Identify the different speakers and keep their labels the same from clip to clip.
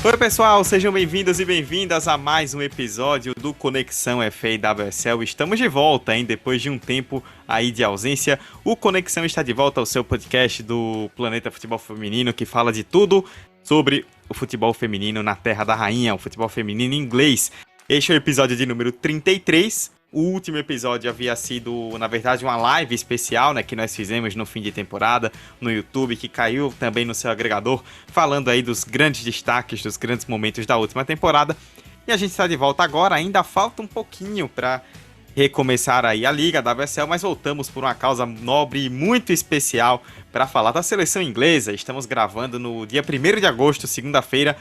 Speaker 1: Oi pessoal, sejam bem-vindos e bem-vindas a mais um episódio do Conexão FA e WSL. Estamos de volta, hein? Depois de um tempo aí de ausência. O Conexão está de volta ao seu podcast do Planeta Futebol Feminino, que fala de tudo sobre o futebol feminino na Terra da Rainha, o futebol feminino inglês. Este é o episódio de número 33. O último episódio havia sido, na verdade, uma live especial, né, que nós fizemos no fim de temporada no YouTube, que caiu também no seu agregador, falando aí dos grandes destaques, dos grandes momentos da última temporada. E a gente está de volta agora, ainda falta um pouquinho para recomeçar aí a Liga, a WSL, mas voltamos por uma causa nobre e muito especial para falar da seleção inglesa. Estamos gravando no dia 1º de agosto, segunda-feira,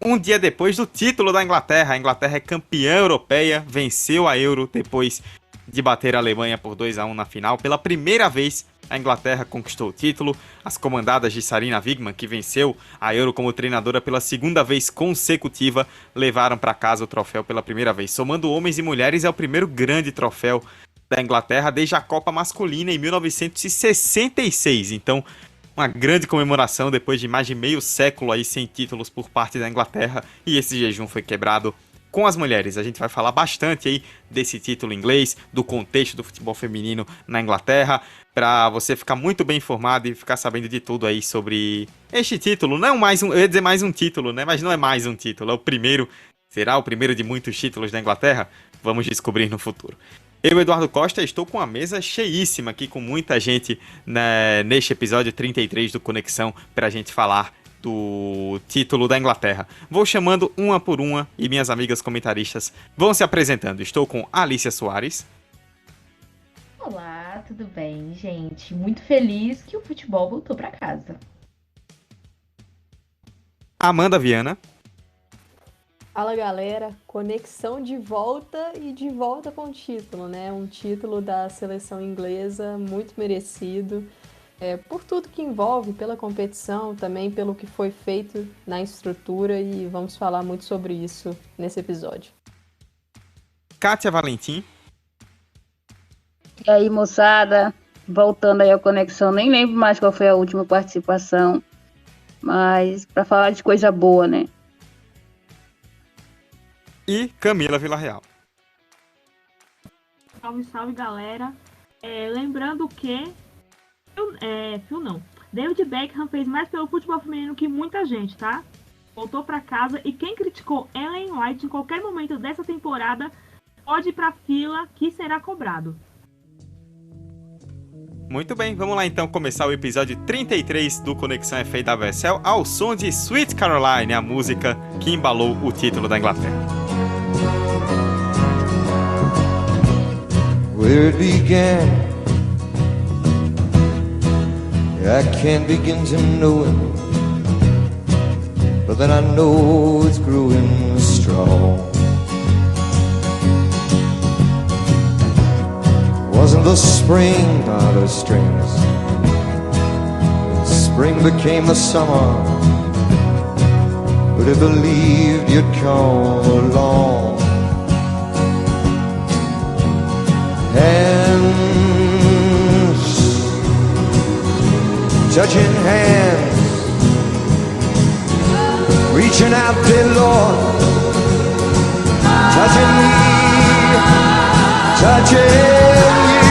Speaker 1: um dia depois do título da Inglaterra. A Inglaterra é campeã europeia, venceu a Euro depois de bater a Alemanha por 2-1 na final. Pela primeira vez, a Inglaterra conquistou o título. As comandadas de Sarina Wiegman, que venceu a Euro como treinadora pela segunda vez consecutiva, levaram para casa o troféu pela primeira vez. Somando homens e mulheres, é o primeiro grande troféu da Inglaterra desde a Copa Masculina em 1966. Então, uma grande comemoração depois de mais de meio século aí sem títulos por parte da Inglaterra, e esse jejum foi quebrado com as mulheres. A gente vai falar bastante aí desse título inglês, do contexto do futebol feminino na Inglaterra, para você ficar muito bem informado e ficar sabendo de tudo aí sobre este título. Não é mais um, eu ia dizer mais um título, né? Mas não é mais um título, é o primeiro. Será o primeiro de muitos títulos da Inglaterra? Vamos descobrir no futuro. Eu, Eduardo Costa, estou com a mesa cheíssima aqui, com muita gente, né, neste episódio 33 do Conexão, para a gente falar do título da Inglaterra. Vou chamando uma por uma e minhas amigas comentaristas vão se apresentando. Estou com Alicia Soares.
Speaker 2: Olá, tudo bem, gente? Muito feliz que o futebol voltou para casa.
Speaker 1: Amanda Viana.
Speaker 3: Fala galera, conexão de volta e de volta com o título, né? Um título da seleção inglesa muito merecido, por tudo que envolve, pela competição, também pelo que foi feito na estrutura, e vamos falar muito sobre isso nesse episódio.
Speaker 1: Kátia Valentim.
Speaker 4: E aí, moçada, voltando aí à conexão, nem lembro mais qual foi a última participação, mas para falar de coisa boa, né?
Speaker 1: E Camila Villarreal.
Speaker 5: Salve, salve, galera. Lembrando que David Beckham fez mais pelo futebol feminino que muita gente, tá? Voltou pra casa, e quem criticou Ellen White em qualquer momento dessa temporada pode ir pra fila que será cobrado.
Speaker 1: Muito bem, vamos lá então começar o episódio 33 do Conexão FA da WSL ao som de Sweet Caroline, a música que embalou o título da Inglaterra.
Speaker 6: Where it began, I can't begin to know it, but then I know it's growing strong. Wasn't the spring out of strings? Spring became the summer. Would have believed you'd come along. Hands touching hands, reaching out, dear Lord, touching me, touching you.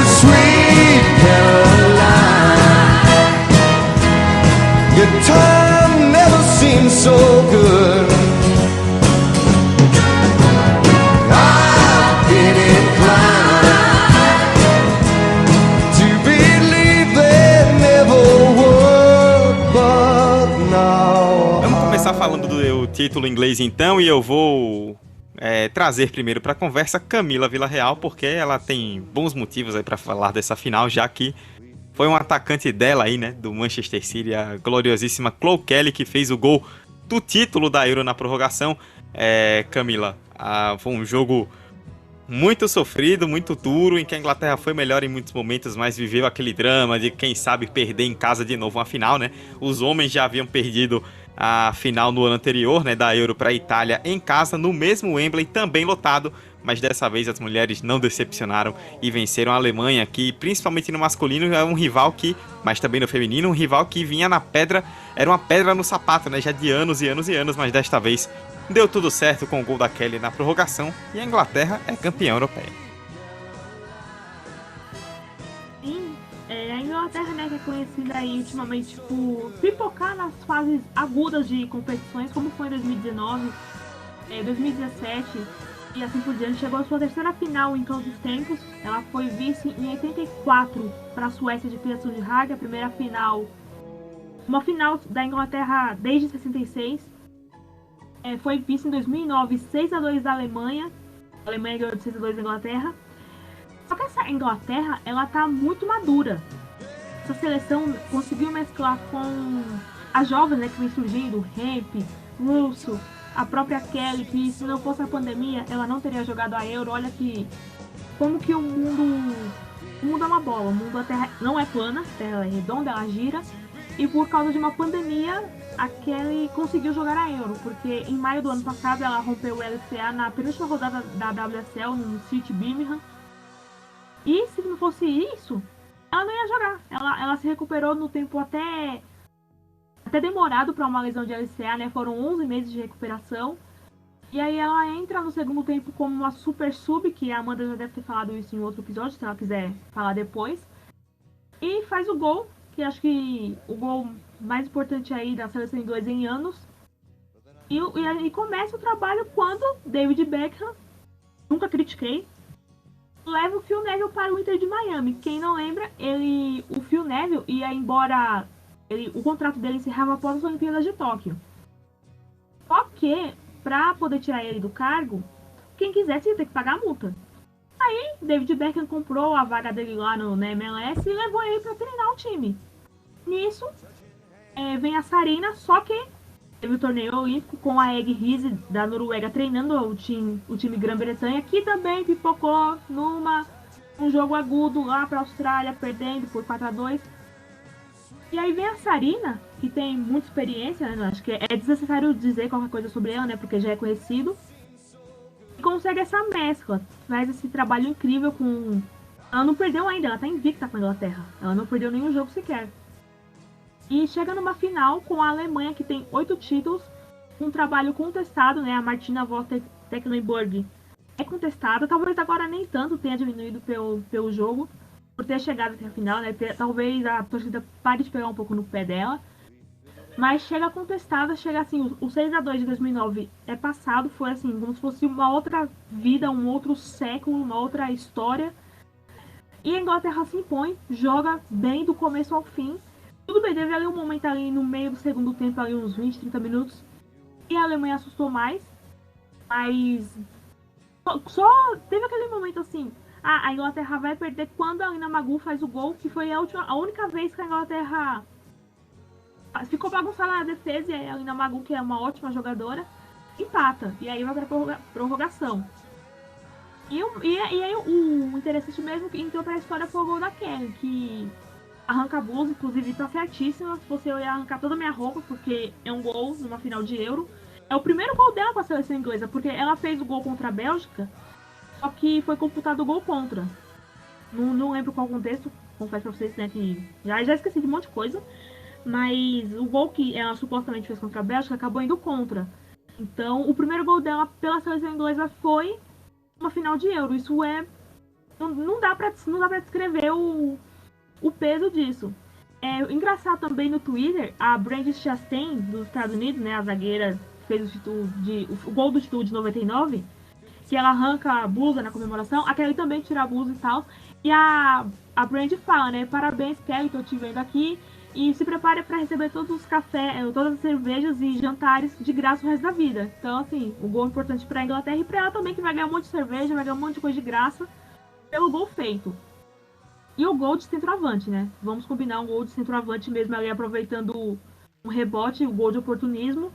Speaker 6: Sweet Caroline, your time never seemed so good. I've been inclined to believe there never were, but now.
Speaker 1: Vamos começar falando do título inglês então, e eu vou trazer primeiro para a conversa Camila Villarreal, porque ela tem bons motivos aí para falar dessa final, já que foi um atacante dela aí, né, do Manchester City, a gloriosíssima Chloe Kelly, que fez o gol do título da Euro na prorrogação. Camila, foi um jogo muito sofrido, muito duro, em que a Inglaterra foi melhor em muitos momentos, mas viveu aquele drama de, quem sabe, perder em casa de novo uma final, né? Os homens já haviam perdido a final no ano anterior, né, da Euro para a Itália em casa, no mesmo Wembley, também lotado, mas dessa vez as mulheres não decepcionaram e venceram a Alemanha, que principalmente no masculino é um rival que, mas também no feminino, um rival que vinha na pedra, era uma pedra no sapato, né, já de anos e anos e anos, mas desta vez deu tudo certo com o gol da Kelly na prorrogação e a Inglaterra é campeã europeia.
Speaker 5: Sim, a Inglaterra, né, que é conhecida aí ultimamente por pipocar nas fases agudas de competições, como foi em 2019, 2017 e assim por diante. Chegou à sua terceira final em todos os tempos. Ela foi vice em 84 para a Suécia de Pia Sundhage, a primeira final, uma final da Inglaterra desde 66. Foi vice em 2009, 6-2 da Alemanha. A Alemanha ganhou de 6-2 da Inglaterra. Só que essa Inglaterra, ela tá muito madura. Essa seleção conseguiu mesclar com as jovens, né, que vem surgindo, Hemp, Russo, a própria Kelly, que se não fosse a pandemia, ela não teria jogado a Euro. Olha que como que o mundo é uma bola. O mundo, a Terra não é plana, a Terra é redonda, ela gira. E por causa de uma pandemia, a Kelly conseguiu jogar a Euro, porque em maio do ano passado ela rompeu o LCA na penúltima rodada da WSL no City Birmingham. E se não fosse isso, ela não ia jogar. Ela se recuperou no tempo até demorado para uma lesão de LCA, né? Foram 11 meses de recuperação. E aí ela entra no segundo tempo como uma super sub, que a Amanda já deve ter falado isso em outro episódio, se ela quiser falar depois. E faz o gol, que acho que o gol mais importante aí da seleção inglesa em anos. E começa o trabalho quando David Beckham, nunca critiquei, leva o Phil Neville para o Inter de Miami. Quem não lembra, o Phil Neville ia embora, o contrato dele encerrava após as Olimpíadas de Tóquio. Só que, para poder tirar ele do cargo, quem quisesse ia ter que pagar a multa. Aí, David Beckham comprou a vaga dele lá na MLS e levou ele para treinar o time. Nisso, vem a Sarina, só que teve o torneio olímpico com a Egg Riise da Noruega treinando o time Grã-Bretanha, que também pipocou num jogo agudo lá para a Austrália, perdendo por 4-2. E aí vem a Sarina, que tem muita experiência, né? Acho que é desnecessário dizer qualquer coisa sobre ela, né? Porque já é conhecido. E consegue essa mescla, faz esse trabalho incrível com... Ela não perdeu ainda, ela tá invicta com a Inglaterra. Ela não perdeu nenhum jogo sequer. E chega numa final com a Alemanha, que tem 8 títulos, um trabalho contestado, né? A Martina Voss-Tecklenburg é contestada, talvez agora nem tanto tenha diminuído pelo jogo, por ter chegado até a final, né? Talvez a torcida pare de pegar um pouco no pé dela. Mas chega contestada, chega assim, o 6-2 de 2009 é passado, foi assim, como se fosse uma outra vida, um outro século, uma outra história. E a Inglaterra se impõe, joga bem do começo ao fim. Tudo bem, teve ali um momento ali no meio do segundo tempo, ali uns 20, 30 minutos, e a Alemanha assustou mais, mas só teve aquele momento assim, a Inglaterra vai perder quando a Alina Magu faz o gol, que foi a única vez que a Inglaterra ficou bagunçada na defesa, e a Alina Magu, que é uma ótima jogadora, empata, e aí vai pra prorrogação. E aí o interessante mesmo que entrou pra história foi o gol da Kelly, que arranca a blusa, inclusive tá certíssima, se fosse eu ia arrancar toda a minha roupa, porque é um gol numa final de Euro. É o primeiro gol dela com a seleção inglesa, porque ela fez o gol contra a Bélgica, só que foi computado o gol contra. Não lembro qual contexto, confesso pra vocês, né, que já esqueci de um monte de coisa, mas o gol que ela supostamente fez contra a Bélgica acabou indo contra. Então, o primeiro gol dela pela seleção inglesa foi uma final de Euro. Isso não dá pra descrever o peso disso. Engraçado também no Twitter, a Brandi Chastain, dos Estados Unidos, né, a zagueira que fez o gol do título de 99, que ela arranca a blusa na comemoração, a Kelly também tira a blusa e tal, e a Brandi fala, né, parabéns Kelly, tô te vendo aqui, e se prepare para receber todos os cafés, todas as cervejas e jantares de graça o resto da vida. Então, assim, o gol é importante para a Inglaterra e para ela também, que vai ganhar um monte de cerveja, vai ganhar um monte de coisa de graça pelo gol feito. E o gol de centroavante, né? Vamos combinar um gol de centroavante mesmo ali, aproveitando um rebote, o gol de oportunismo.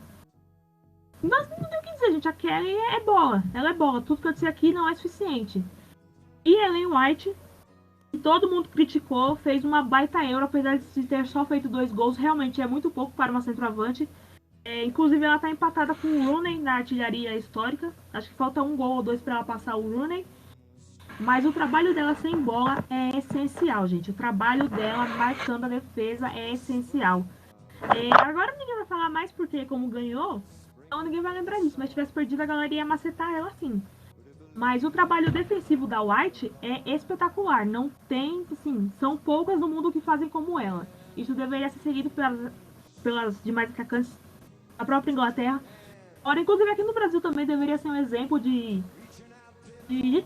Speaker 5: Mas não tem o que dizer, gente. A Kelly é bola. Ela é bola. Tudo que eu disse aqui não é suficiente. E Ellen White, que todo mundo criticou, fez uma baita Euro, apesar de ter só feito 2 gols. Realmente é muito pouco para uma centroavante. Inclusive, ela tá empatada com o Rooney na artilharia histórica. Acho que falta 1 gol ou 2 para ela passar o Rooney. Mas o trabalho dela sem bola é essencial, gente. O trabalho dela marcando a defesa é essencial. Agora ninguém vai falar mais porque, como ganhou, então ninguém vai lembrar disso. Mas se tivesse perdido, a galera ia macetar ela sim. Mas o trabalho defensivo da White é espetacular. Não tem, assim, são poucas no mundo que fazem como ela. Isso deveria ser seguido pelas demais atacantes da própria Inglaterra. Ora, inclusive aqui no Brasil também deveria ser um exemplo de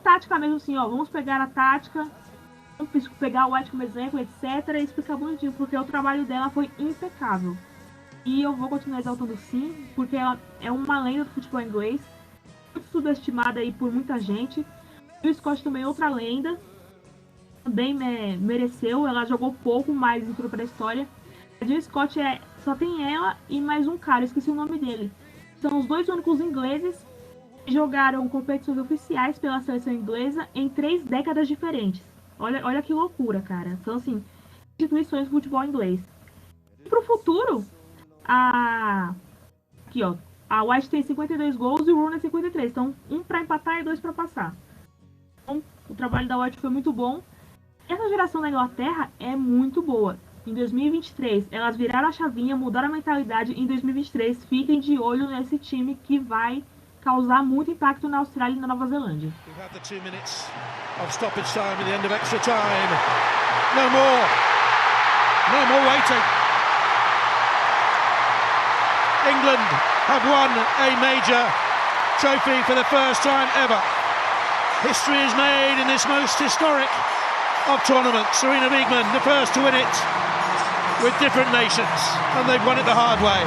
Speaker 5: tática mesmo, assim, ó. Vamos pegar a tática, vamos pegar o White como exemplo, etc. E explicar bonitinho, porque o trabalho dela foi impecável. E eu vou continuar exaltando sim, porque ela é uma lenda do futebol inglês, muito subestimada aí por muita gente. E o Scott também é outra lenda, também mereceu, ela jogou pouco, mas entrou pra história. A Jill Scott só tem ela e mais um cara, esqueci o nome dele. São os 2 únicos ingleses que jogaram competições oficiais pela seleção inglesa em 3 décadas diferentes. Olha que loucura, cara. São, assim, instituições do futebol inglês. E pro futuro, aqui, ó, a White tem 52 gols e o Rooney 53. Então, 1 para empatar e 2 para passar. Então, o trabalho da White foi muito bom. Essa geração da Inglaterra é muito boa. Em 2023, elas viraram a chavinha, mudaram a mentalidade. Em 2023, fiquem de olho nesse time que vai causar muito impacto na Austrália e na Nova Zelândia.
Speaker 7: We've had the 2 minutes of stoppage time at the end of extra time. No more. No more waiting. England have won a major trophy for the first time ever. History is made in this most historic of tournaments. Serena Wiegmann, the first to win it with different nations, and they've won it the hard way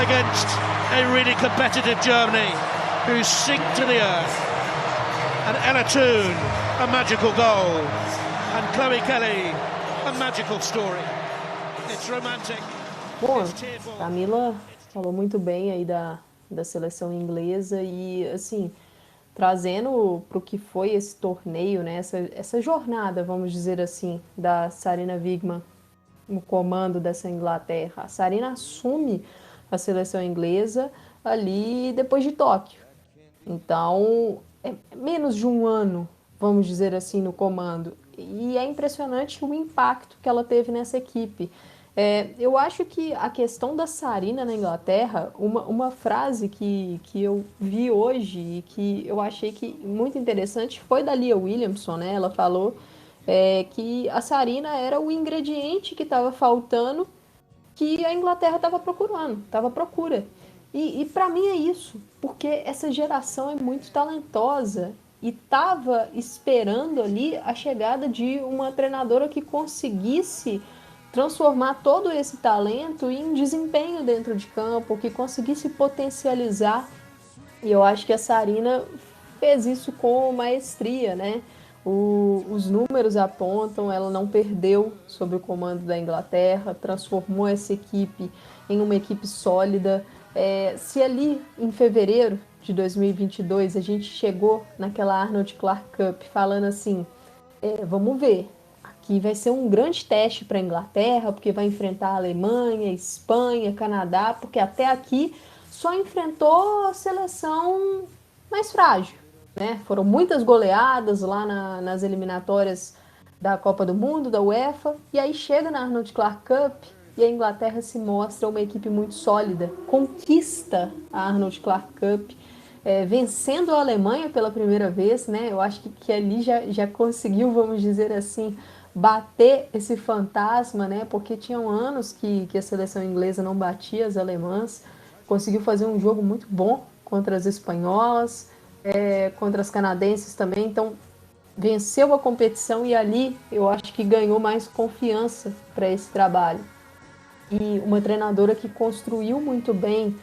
Speaker 7: against a really competitive Germany who sink to the earth. And Ella Toone, a magical goal, and Chloe Kelly, a magical story. It's romantic.
Speaker 3: Bom,
Speaker 7: It's tearful.
Speaker 3: Camila falou muito bem aí da seleção inglesa e, assim, trazendo para o que foi esse torneio, né, essa jornada, vamos dizer assim, da Sarina Wiegman no comando dessa Inglaterra. A Sarina assume a seleção inglesa ali depois de Tóquio. Então, é menos de 1 ano, vamos dizer assim, no comando. E é impressionante o impacto que ela teve nessa equipe. Eu acho que a questão da Sarina na Inglaterra, uma frase que eu vi hoje e que eu achei que muito interessante foi da Leah Williamson, né? Ela falou que a Sarina era o ingrediente que estava faltando, que a Inglaterra estava procurando, estava à procura. E para mim é isso, porque essa geração é muito talentosa e estava esperando ali a chegada de uma treinadora que conseguisse transformar todo esse talento em desempenho dentro de campo, que conseguisse potencializar. E eu acho que a Sarina fez isso com maestria, né? Os números apontam, ela não perdeu sob o comando da Inglaterra, transformou essa equipe em uma equipe sólida. Se ali em fevereiro de 2022 a gente chegou naquela Arnold Clark Cup falando assim, vamos ver, aqui vai ser um grande teste para a Inglaterra, porque vai enfrentar a Alemanha, Espanha, Canadá, porque até aqui só enfrentou a seleção mais frágil, né? Foram muitas goleadas lá nas eliminatórias da Copa do Mundo, da UEFA, e aí chega na Arnold Clark Cup e a Inglaterra se mostra uma equipe muito sólida, conquista a Arnold Clark Cup, vencendo a Alemanha pela primeira vez, né? Eu acho que ali já conseguiu, vamos dizer assim, bater esse fantasma, né? Porque tinham anos que a seleção inglesa não batia as alemãs, conseguiu fazer um jogo muito bom contra as espanholas, contra as canadenses também, então venceu a competição e ali eu acho que ganhou mais confiança para esse trabalho. E uma treinadora que construiu muito bem,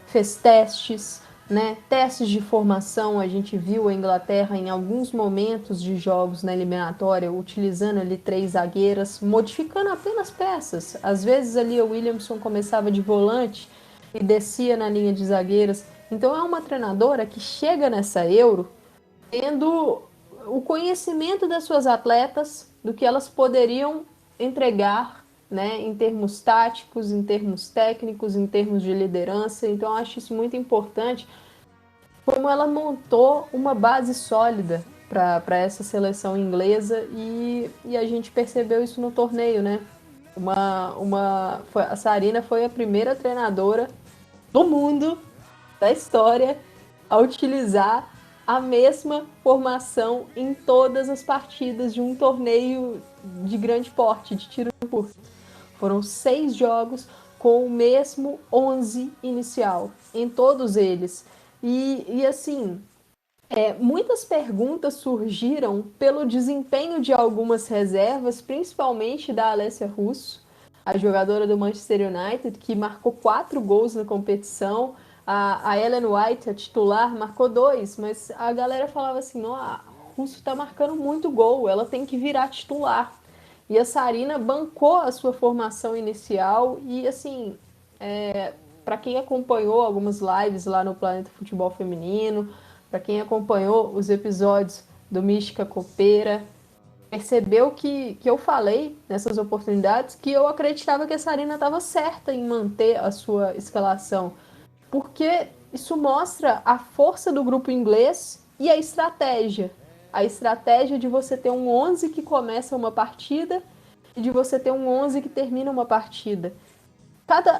Speaker 3: fez testes, né? Testes de formação, a gente viu a Inglaterra em alguns momentos de jogos na eliminatória, utilizando ali 3 zagueiras, modificando apenas peças. Às vezes ali a Williamson começava de volante e descia na linha de zagueiras. Então é uma treinadora que chega nessa Euro tendo o conhecimento das suas atletas, do que elas poderiam entregar, né, em termos táticos, em termos técnicos, em termos de liderança. Então eu acho isso muito importante, como ela montou uma base sólida para essa seleção inglesa, e a gente percebeu isso no torneio, né? A Sarina foi a primeira treinadora do mundo, da história, a utilizar a mesma formação em todas as partidas de um torneio de grande porte, de tiro curto. Foram 6 jogos com o mesmo 11 inicial, em todos eles. E assim, muitas perguntas surgiram pelo desempenho de algumas reservas, principalmente da Alessia Russo, a jogadora do Manchester United, que marcou 4 gols na competição. A Ellen White, a titular, marcou 2, mas a galera falava assim, não, a Russo está marcando muito gol, ela tem que virar titular. E a Sarina bancou a sua formação inicial e, assim, para quem acompanhou algumas lives lá no Planeta Futebol Feminino, para quem acompanhou os episódios do Mística Copeira, percebeu que eu falei nessas oportunidades que eu acreditava que a Sarina estava certa em manter a sua escalação, porque isso mostra a força do grupo inglês e a estratégia. A estratégia de você ter um 11 que começa uma partida e de você ter um 11 que termina uma partida.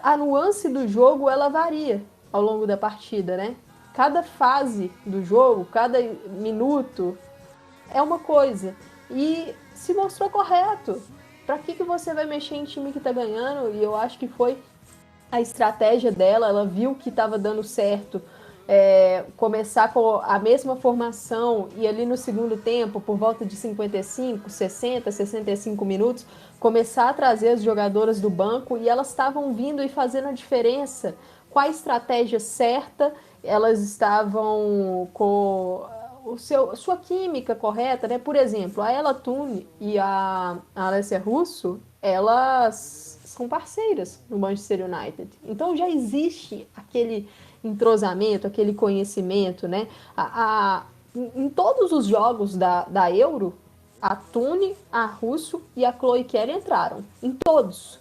Speaker 3: A nuance do jogo, ela varia ao longo da partida, né? Cada fase do jogo, cada minuto é uma coisa. E se mostrou correto. Para que você vai mexer em time que tá ganhando? E eu acho que foi a estratégia dela, ela viu que estava dando certo, começar com a mesma formação e ali no segundo tempo, por volta de 55, 60, 65 minutos, começar a trazer as jogadoras do banco, e elas estavam vindo e fazendo a diferença com a estratégia certa, elas estavam com sua química correta, né? Por exemplo, a Ella Toone e a Alessia Russo, elas são parceiras no Manchester United. Então já existe aquele entrosamento, aquele conhecimento, né? Em todos os jogos da Euro, a Toone, a Russo e a Chloe Kelly entraram. Em todos.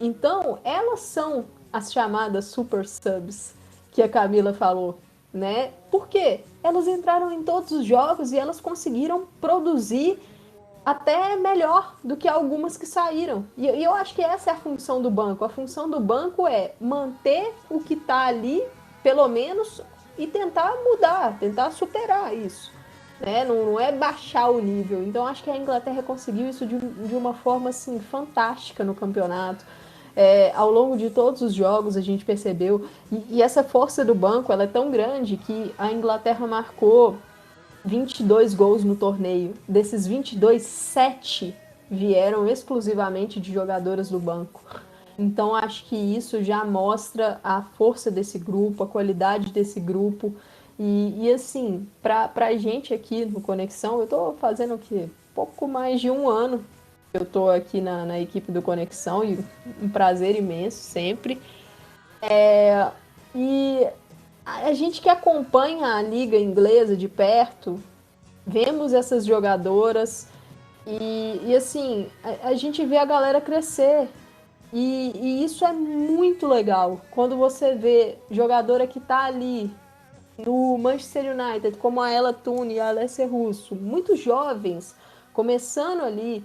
Speaker 3: Então, elas são as chamadas super subs que a Camila falou, né? Por quê? Elas entraram em todos os jogos e elas conseguiram produzir até melhor do que algumas que saíram. E eu acho que essa é a função do banco. A função do banco é manter o que está ali, pelo menos, e tentar mudar, tentar superar isso. Né? Não é baixar o nível. Então, acho que a Inglaterra conseguiu isso de uma forma assim, fantástica no campeonato. Ao longo de todos os jogos a gente percebeu. E essa força do banco, ela é tão grande que a Inglaterra marcou 22 gols no torneio. Desses 22, 7 vieram exclusivamente de jogadoras do banco. Então acho que isso já mostra a força desse grupo, a qualidade desse grupo. E assim, pra gente aqui no Conexão, eu tô fazendo o quê? Pouco mais de 1 ano que eu tô aqui na equipe do Conexão, e um prazer imenso sempre. E a gente que acompanha a liga inglesa de perto, vemos essas jogadoras e assim, a gente vê a galera crescer. E isso é muito legal. Quando você vê jogadora que tá ali no Manchester United, como a Ella Toone e a Alessia Russo, muito jovens, começando ali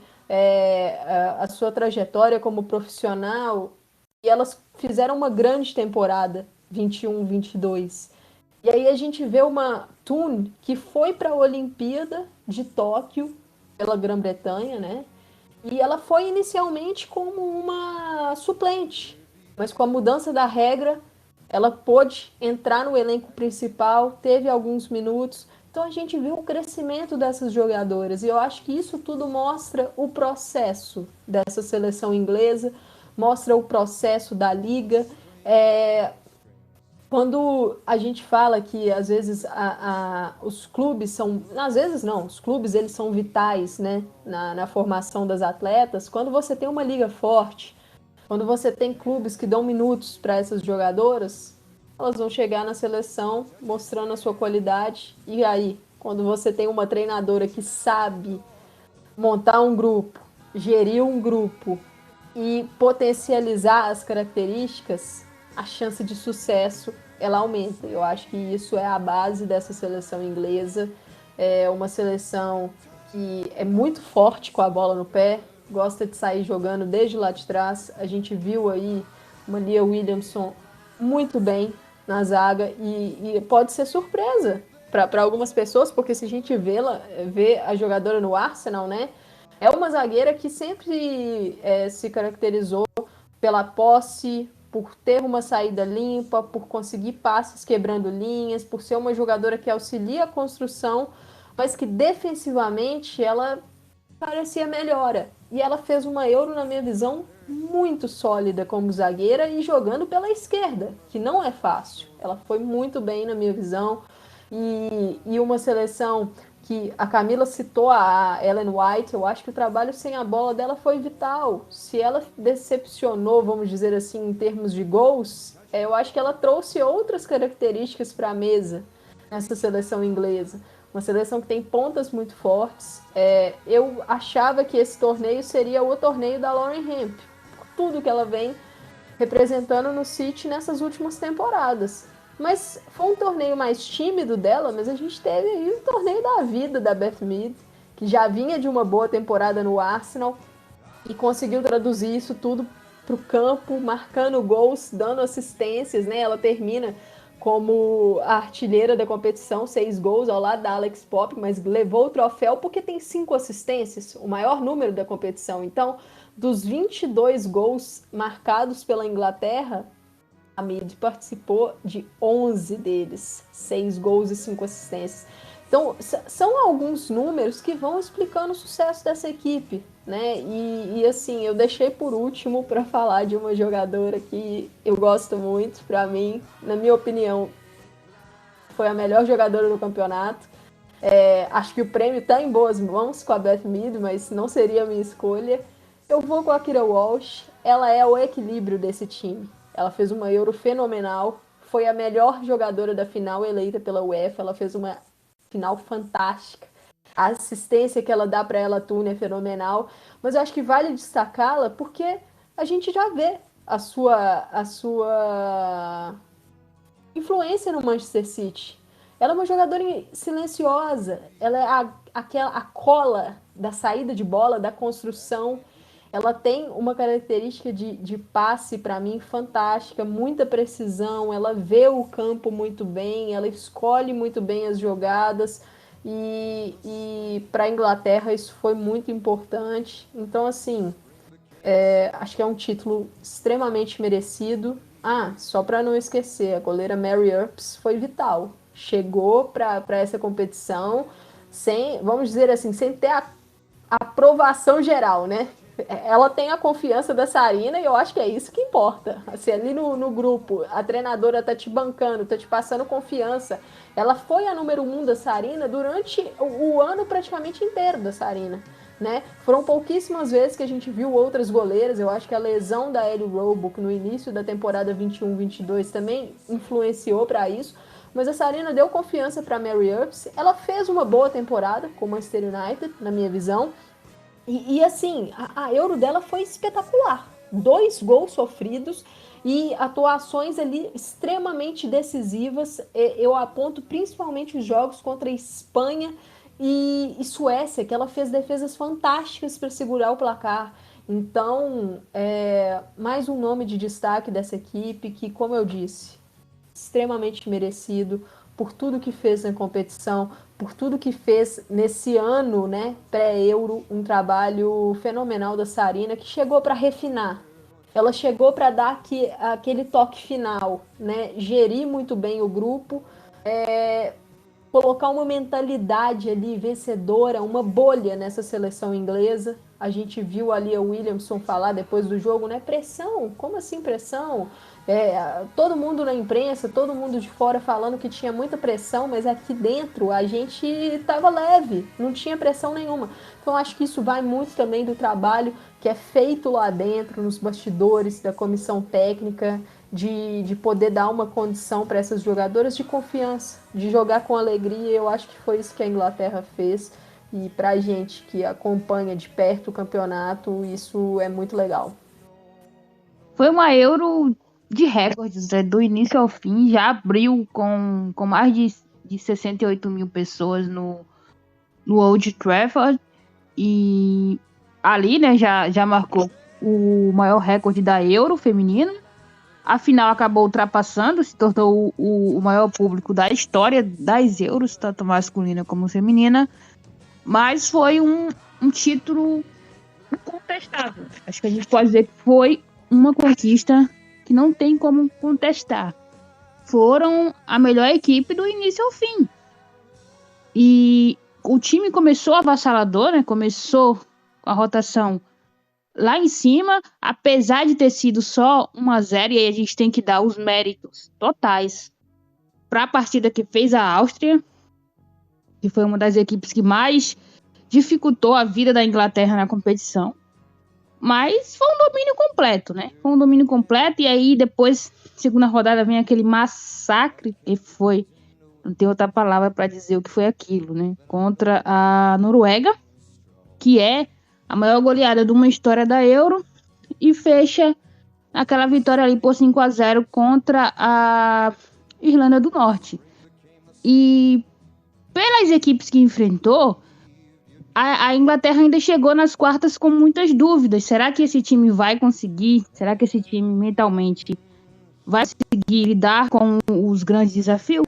Speaker 3: a sua trajetória como profissional, e elas fizeram uma grande temporada 21-22. E aí a gente vê uma Toone que foi para a Olimpíada de Tóquio pela Grã-Bretanha, né? E ela foi inicialmente como uma suplente, mas com a mudança da regra, ela pôde entrar no elenco principal, teve alguns minutos. Então a gente viu o crescimento dessas jogadoras, e eu acho que isso tudo mostra o processo dessa seleção inglesa, mostra o processo da liga. Quando a gente fala que às vezes os clubes são... Às vezes não, os clubes eles são vitais, né, na formação das atletas. Quando você tem uma liga forte, Quando você tem clubes que dão minutos para essas jogadoras, elas vão chegar na seleção mostrando a sua qualidade. E aí, quando você tem uma treinadora que sabe montar um grupo, gerir um grupo e potencializar as características, a chance de sucesso ela aumenta. Eu acho que isso é a base dessa seleção inglesa. É uma seleção que é muito forte com a bola no pé, gosta de sair jogando desde lá de trás. A gente viu aí uma Leah Williamson muito bem na zaga e pode ser surpresa para algumas pessoas, porque se a gente vê a jogadora no Arsenal, né, é uma zagueira que sempre se caracterizou pela posse, por ter uma saída limpa, por conseguir passes quebrando linhas, por ser uma jogadora que auxilia a construção, mas que defensivamente ela parecia melhora. E ela fez uma Euro, na minha visão, muito sólida como zagueira e jogando pela esquerda, que não é fácil. Ela foi muito bem, na minha visão. E uma seleção que a Camila citou, a Ellen White, eu acho que o trabalho sem a bola dela foi vital. Se ela decepcionou, vamos dizer assim, em termos de gols, eu acho que ela trouxe outras características para a mesa nessa seleção inglesa. Uma seleção que tem pontas muito fortes. Eu achava que esse torneio seria o torneio da Lauren Hemp, por tudo que ela vem representando no City nessas últimas temporadas. Mas foi um torneio mais tímido dela, mas a gente teve aí o torneio da vida da Beth Mead, que já vinha de uma boa temporada no Arsenal e conseguiu traduzir isso tudo para o campo, marcando gols, dando assistências, né? Ela termina como a artilheira da competição, 6 gols ao lado da Alex Popp, mas levou o troféu porque tem 5 assistências, o maior número da competição. Então, dos 22 gols marcados pela Inglaterra, a Mead participou de 11 deles, 6 gols e 5 assistências. Então, são alguns números que vão explicando o sucesso dessa equipe, né? E assim, eu deixei por último para falar de uma jogadora que eu gosto muito, para mim, na minha opinião, foi a melhor jogadora do campeonato. Acho que o prêmio está em boas mãos com a Beth Mead, mas não seria a minha escolha. Eu vou com a Keira Walsh, ela é o equilíbrio desse time. Ela fez uma Euro fenomenal, foi a melhor jogadora da final eleita pela UEFA, ela fez uma final fantástica. A assistência que ela dá para ela Tune é fenomenal, mas eu acho que vale destacá-la porque a gente já vê a sua influência no Manchester City. Ela é uma jogadora silenciosa, ela é a cola da saída de bola, da construção. Ela tem uma característica de passe, para mim, fantástica, muita precisão, ela vê o campo muito bem, ela escolhe muito bem as jogadas e para a Inglaterra isso foi muito importante. Então, assim, acho que é um título extremamente merecido. Só para não esquecer, a goleira Mary Earps foi vital. Chegou para essa competição sem, vamos dizer assim, sem ter a aprovação geral, né? Ela tem a confiança da Sarina e eu acho que é isso que importa. Assim, ali no grupo, a treinadora tá te bancando, tá te passando confiança. Ela foi a número 1 da Sarina durante o ano praticamente inteiro da Sarina, né? Foram pouquíssimas vezes que a gente viu outras goleiras. Eu acho que a lesão da Ellie Roebuck no início da temporada 21-22 também influenciou para isso. Mas a Sarina deu confiança para Mary Earps. Ela fez uma boa temporada com o Manchester United, na minha visão. E assim, a Euro dela foi espetacular. 2 gols sofridos e atuações ali extremamente decisivas. Eu aponto principalmente os jogos contra a Espanha e Suécia, que ela fez defesas fantásticas para segurar o placar. Então, mais um nome de destaque dessa equipe que, como eu disse, extremamente merecido por tudo que fez na competição, por tudo que fez nesse ano, né, pré-Euro, um trabalho fenomenal da Sarina, que chegou para refinar. Ela chegou para dar aquele toque final, né, gerir muito bem o grupo, colocar uma mentalidade ali vencedora, uma bolha nessa seleção inglesa. A gente viu ali a Williamson falar depois do jogo, né, pressão, como assim pressão? Todo mundo na imprensa, todo mundo de fora falando que tinha muita pressão, mas aqui dentro a gente estava leve, não tinha pressão nenhuma. Então acho que isso vai muito também do trabalho que é feito lá dentro, nos bastidores da comissão técnica, de poder dar uma condição para essas jogadoras de confiança, de jogar com alegria. Eu acho que foi isso que a Inglaterra fez. E para a gente que acompanha de perto o campeonato, isso é muito legal.
Speaker 4: Foi uma Euro de recordes, do início ao fim. Já abriu com mais de 68 mil pessoas no Old Trafford. E ali, né, já marcou o maior recorde da Euro feminina. A final acabou ultrapassando, se tornou o maior público da história das Euros, tanto masculina como feminina. Mas foi um título incontestável. Acho que a gente pode dizer que foi uma conquista que não tem como contestar. Foram a melhor equipe do início ao fim. E o time começou avassalador, né? Começou com a rotação lá em cima, apesar de ter sido só 1-0, e aí a gente tem que dar os méritos totais para a partida que fez a Áustria, que foi uma das equipes que mais dificultou a vida da Inglaterra na competição. Mas foi um domínio completo, né? Foi um domínio completo, e aí depois, segunda rodada, vem aquele massacre que foi, não tem outra palavra para dizer o que foi aquilo, né? Contra a Noruega, que é a maior goleada de uma história da Euro, e fecha aquela vitória ali por 5-0 contra a Irlanda do Norte. E pelas equipes que enfrentou, a Inglaterra ainda chegou nas quartas com muitas dúvidas. Será que esse time vai conseguir? Será que esse time mentalmente vai conseguir lidar com os grandes desafios?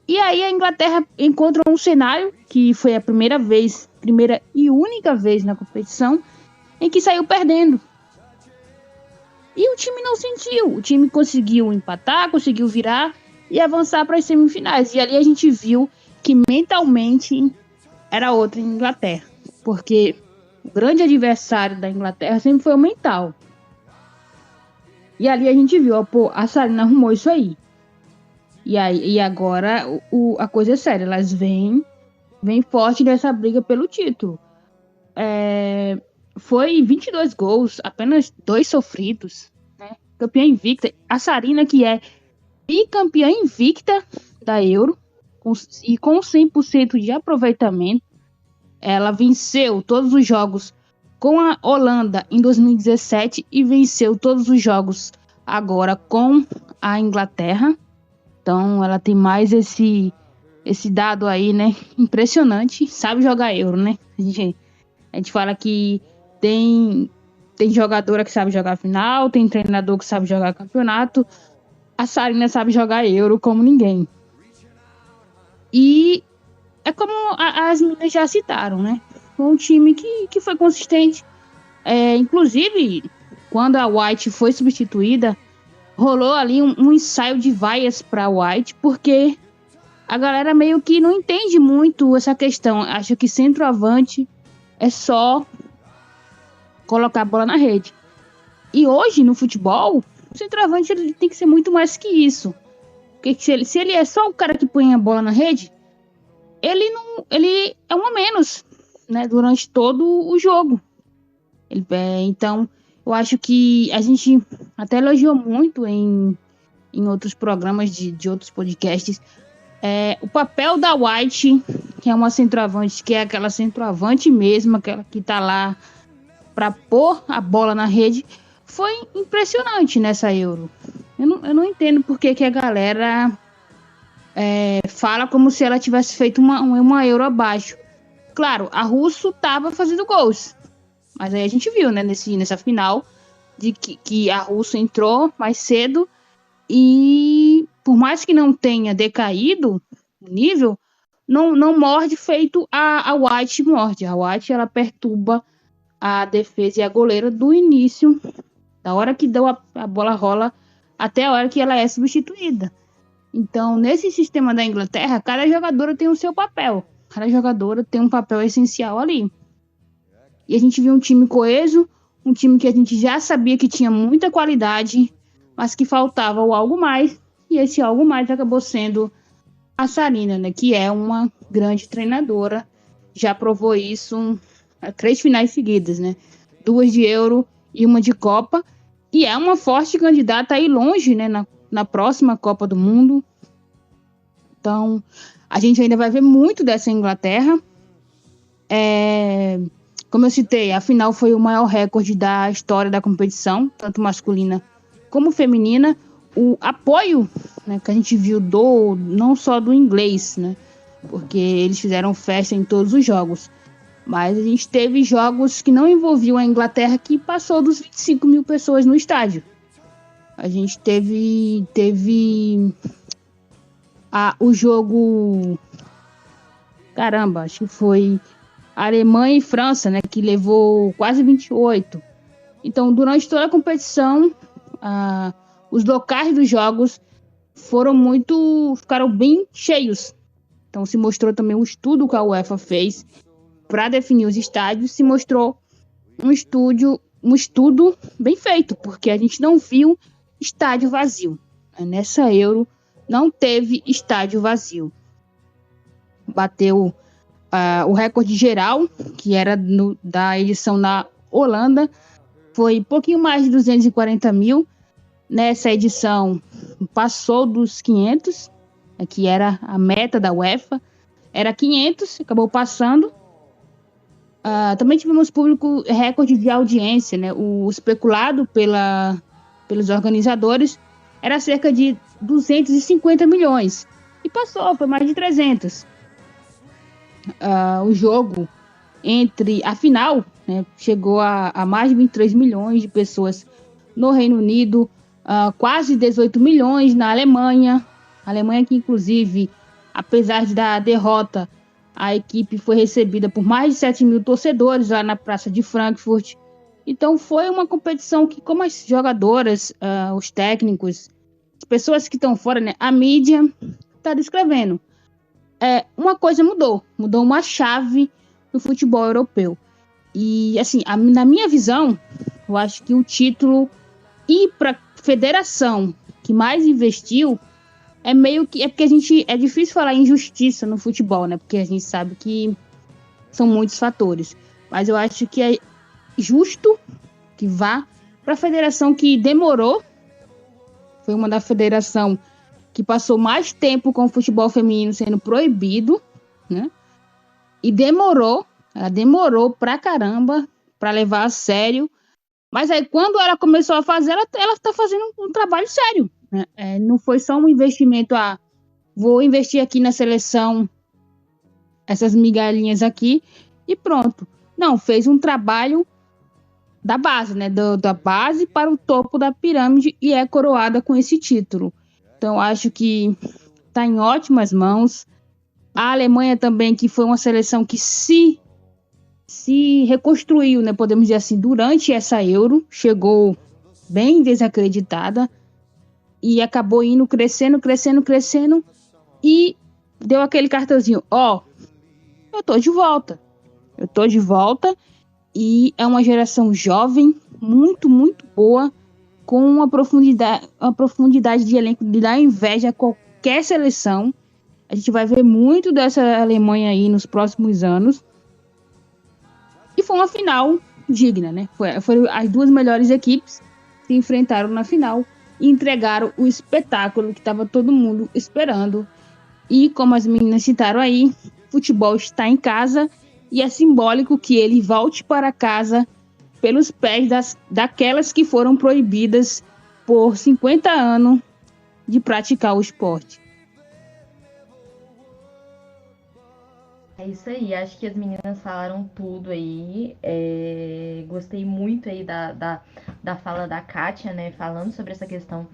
Speaker 4: E aí a Inglaterra encontra um cenário que foi a primeira e única vez na competição em que saiu perdendo. E o time não sentiu. O time conseguiu empatar, conseguiu virar e avançar para as semifinais. E ali a gente viu que mentalmente era outra Inglaterra. Porque o grande adversário da Inglaterra sempre foi o mental. E ali a gente viu, a Sarina arrumou isso aí. E agora a coisa é séria. Elas vêm forte nessa briga pelo título. Foi 22 gols, apenas 2 sofridos, né? Campeã invicta. A Sarina, que é bicampeã invicta da Euro, com 100% de aproveitamento. Ela venceu todos os jogos com a Holanda em 2017 e venceu todos os jogos agora com a Inglaterra. Então ela tem mais esse dado aí, né? Impressionante. Sabe jogar Euro, né? A gente fala que tem jogadora que sabe jogar final, tem treinador que sabe jogar campeonato. A Sarina sabe jogar Euro como ninguém. E é como as meninas já citaram, né? Foi um time que foi consistente. Inclusive, quando a White foi substituída, rolou ali um ensaio de vaias para a White, porque a galera meio que não entende muito essa questão. Acha que centroavante é só colocar a bola na rede. E hoje, no futebol, o centroavante ele tem que ser muito mais que isso. Porque se ele é só o cara que põe a bola na rede, ele é um a menos, né, durante todo o jogo. Então, eu acho que a gente até elogiou muito em outros programas de outros podcasts o papel da White, que é uma centroavante, que é aquela centroavante mesmo, aquela que tá lá para pôr a bola na rede, foi impressionante nessa Euro. Eu não entendo por que a galera fala como se ela tivesse feito uma Euro abaixo. Claro, a Russo tava fazendo gols, mas aí a gente viu, né, nessa final, de que a Russo entrou mais cedo e por mais que não tenha decaído o nível, não morde feito a White morde. A White, ela perturba a defesa e a goleira do início, da hora que deu a bola rola, até a hora que ela é substituída. Então, nesse sistema da Inglaterra, cada jogadora tem o seu papel. Cada jogadora tem um papel essencial ali. E a gente viu um time coeso, um time que a gente já sabia que tinha muita qualidade, mas que faltava o algo mais, e esse algo mais acabou sendo a Sarina, né, que é uma grande treinadora, já provou isso 3 finais seguidas, né, 2 de Euro e uma de Copa, e é uma forte candidata a ir longe, né, na próxima Copa do Mundo. Então, a gente ainda vai ver muito dessa Inglaterra. Como eu citei, a final foi o maior recorde da história da competição, tanto masculina como feminina. O apoio, né, que a gente viu não só do inglês, né, porque eles fizeram festa em todos os jogos, mas a gente teve jogos que não envolviam a Inglaterra, que passou dos 25 mil pessoas no estádio. A gente teve o jogo, caramba, acho que foi Alemanha e França, né, que levou quase 28. Então, durante toda a competição, os locais dos jogos ficaram bem cheios. Então, se mostrou também um estudo que a UEFA fez para definir os estádios, se mostrou um estudo bem feito, porque a gente não viu estádio vazio. Nessa Euro, não teve estádio vazio. Bateu o recorde geral, que era da edição na Holanda, foi um pouquinho mais de 240 mil. Nessa edição, passou dos 500, que era a meta da UEFA. Era 500, acabou passando. Também tivemos público recorde de audiência, né? O especulado pelos organizadores era cerca de 250 milhões. E passou, foi mais de 300. O jogo entre a final, né, chegou a mais de 23 milhões de pessoas no Reino Unido, quase 18 milhões na Alemanha. A Alemanha que, inclusive, apesar da derrota, a equipe foi recebida por mais de 7 mil torcedores lá na Praça de Frankfurt. Então foi uma competição que, como as jogadoras, os técnicos, as pessoas que estão fora, né, a mídia está descrevendo. Uma coisa mudou uma chave no futebol europeu. E, assim, na minha visão, eu acho que o título ir para a federação que mais investiu porque é difícil falar em justiça no futebol, né? Porque a gente sabe que são muitos fatores. Mas eu acho que é justo que vá para a federação que demorou. Foi uma da federação que passou mais tempo com o futebol feminino sendo proibido, né? E ela demorou pra caramba pra levar a sério. Mas aí quando ela começou a fazer, ela tá fazendo um trabalho sério, né? Não foi só um investimento, vou investir aqui na seleção, essas migalhinhas aqui e pronto. Não, fez um trabalho da base, né? Da base para o topo da pirâmide e é coroada com esse título. Então, acho que está em ótimas mãos. A Alemanha também, que foi uma seleção que se reconstruiu, né, podemos dizer assim, durante essa Euro, chegou bem desacreditada e acabou indo crescendo e deu aquele cartãozinho, eu tô de volta e é uma geração jovem, muito, muito boa, com uma profundidade de elenco de dar inveja a qualquer seleção. A gente vai ver muito dessa Alemanha aí nos próximos anos. E foi uma final digna, né? Foram as duas melhores equipes que se enfrentaram na final e entregaram o espetáculo que estava todo mundo esperando. E como as meninas citaram aí, futebol está em casa e é simbólico que ele volte para casa pelos pés daquelas que foram proibidas por 50 anos de praticar o esporte.
Speaker 2: É isso aí, acho que as meninas falaram tudo aí. Gostei muito aí da fala da Kátia, né? Falando sobre essa questão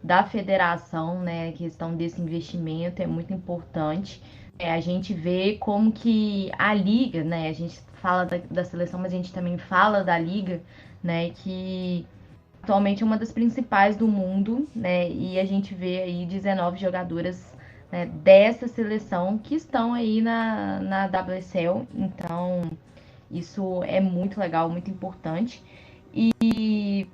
Speaker 2: da federação, né? A questão desse investimento é muito importante. A gente vê como que a liga, né? A gente fala da seleção, mas a gente também fala da liga, né? Que atualmente é uma das principais do mundo, né? E a gente vê aí 19 jogadoras, né, dessa seleção que estão aí na WSL. Então, isso é muito legal, muito importante. E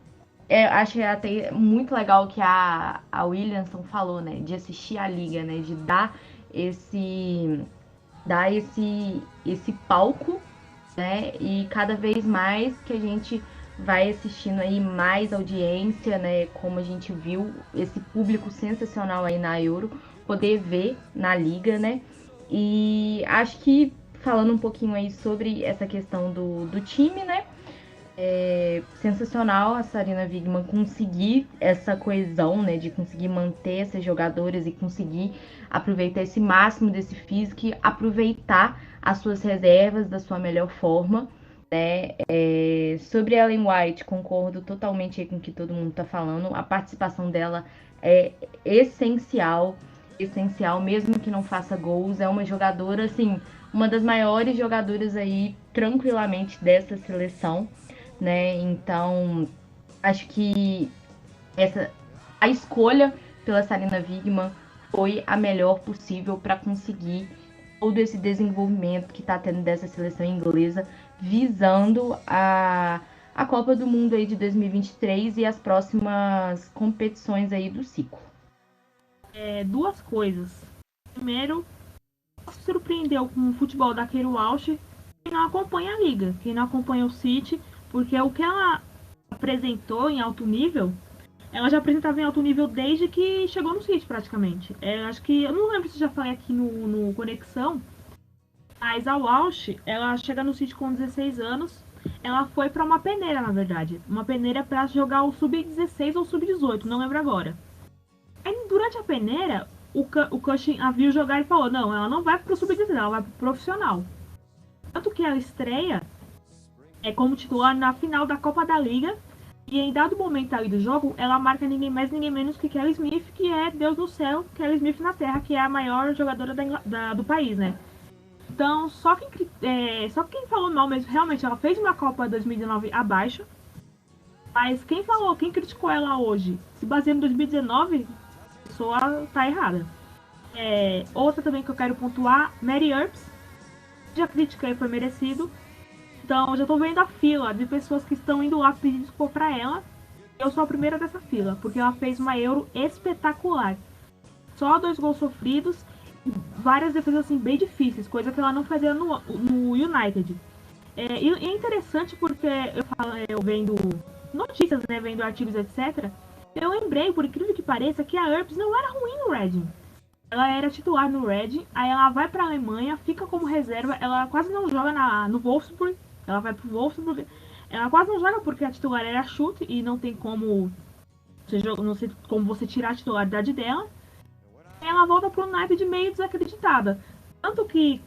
Speaker 2: Acho até muito legal que a Williamson falou, né? De assistir a liga, né? De dar esse palco, né? E cada vez mais que a gente vai assistindo aí mais audiência, né? Como a gente viu esse público sensacional aí na Euro, poder ver na liga, né? E acho que falando um pouquinho aí sobre essa questão do time, né? É sensacional a Sarina Wiegman conseguir essa coesão, né, de conseguir manter esses jogadores e conseguir aproveitar esse máximo desse físico e aproveitar as suas reservas da sua melhor forma, né? Sobre Ellen White, concordo totalmente aí com o que todo mundo tá falando. A participação dela é essencial, essencial, mesmo que não faça gols. É uma jogadora, assim, uma das maiores jogadoras aí, tranquilamente, dessa seleção, né? Então, acho que a escolha pela Sarina Wiegman foi a melhor possível para conseguir todo esse desenvolvimento que está tendo dessa seleção inglesa, visando a Copa do Mundo aí de 2023 e as próximas competições aí do ciclo.
Speaker 5: Duas coisas. Primeiro, se surpreendeu com o futebol da Keira Walsh, quem não acompanha a liga, quem não acompanha o City, porque o que ela apresentou em alto nível, ela já apresentava em alto nível desde que chegou no City, praticamente. Acho que, eu não lembro se já falei aqui no Conexão, mas a Walsh, ela chega no City com 16 anos, ela foi para uma peneira, na verdade. Uma peneira para jogar o Sub-16 ou Sub-18, não lembro agora. Aí, durante a peneira, o Cushing a viu jogar e falou, não, ela não vai pro Sub-16, ela vai pro profissional. Tanto que ela estreia como titular na final da Copa da Liga, e em dado momento ali do jogo, ela marca ninguém mais, ninguém menos que Kelly Smith, que é Deus no céu, Kelly Smith na terra, que é a maior jogadora do país, né? Então, só quem falou mal mesmo, realmente, ela fez uma Copa 2019 abaixo, mas quem criticou ela hoje, se baseando em 2019, a pessoa tá errada. Outra também que eu quero pontuar, Mary Earps, já critiquei, foi merecido. Então, já tô vendo a fila de pessoas que estão indo lá pedir desculpa pra ela. Eu sou a primeira dessa fila, porque ela fez uma Euro espetacular. Só 2 gols sofridos, várias defesas assim, bem difíceis, coisa que ela não fazia no United. E é interessante porque eu vendo notícias, né, vendo artigos, etc. Eu lembrei, por incrível que pareça, que a Earps não era ruim no Reading. Ela era titular no Reading, aí ela vai pra Alemanha, fica como reserva, ela quase não joga no Wolfsburg. Ela vai pro Wolfsburg. Ela quase não joga porque a titular era chute e não tem como você tirar a titularidade dela. E ela volta pro United meio desacreditada. Tanto que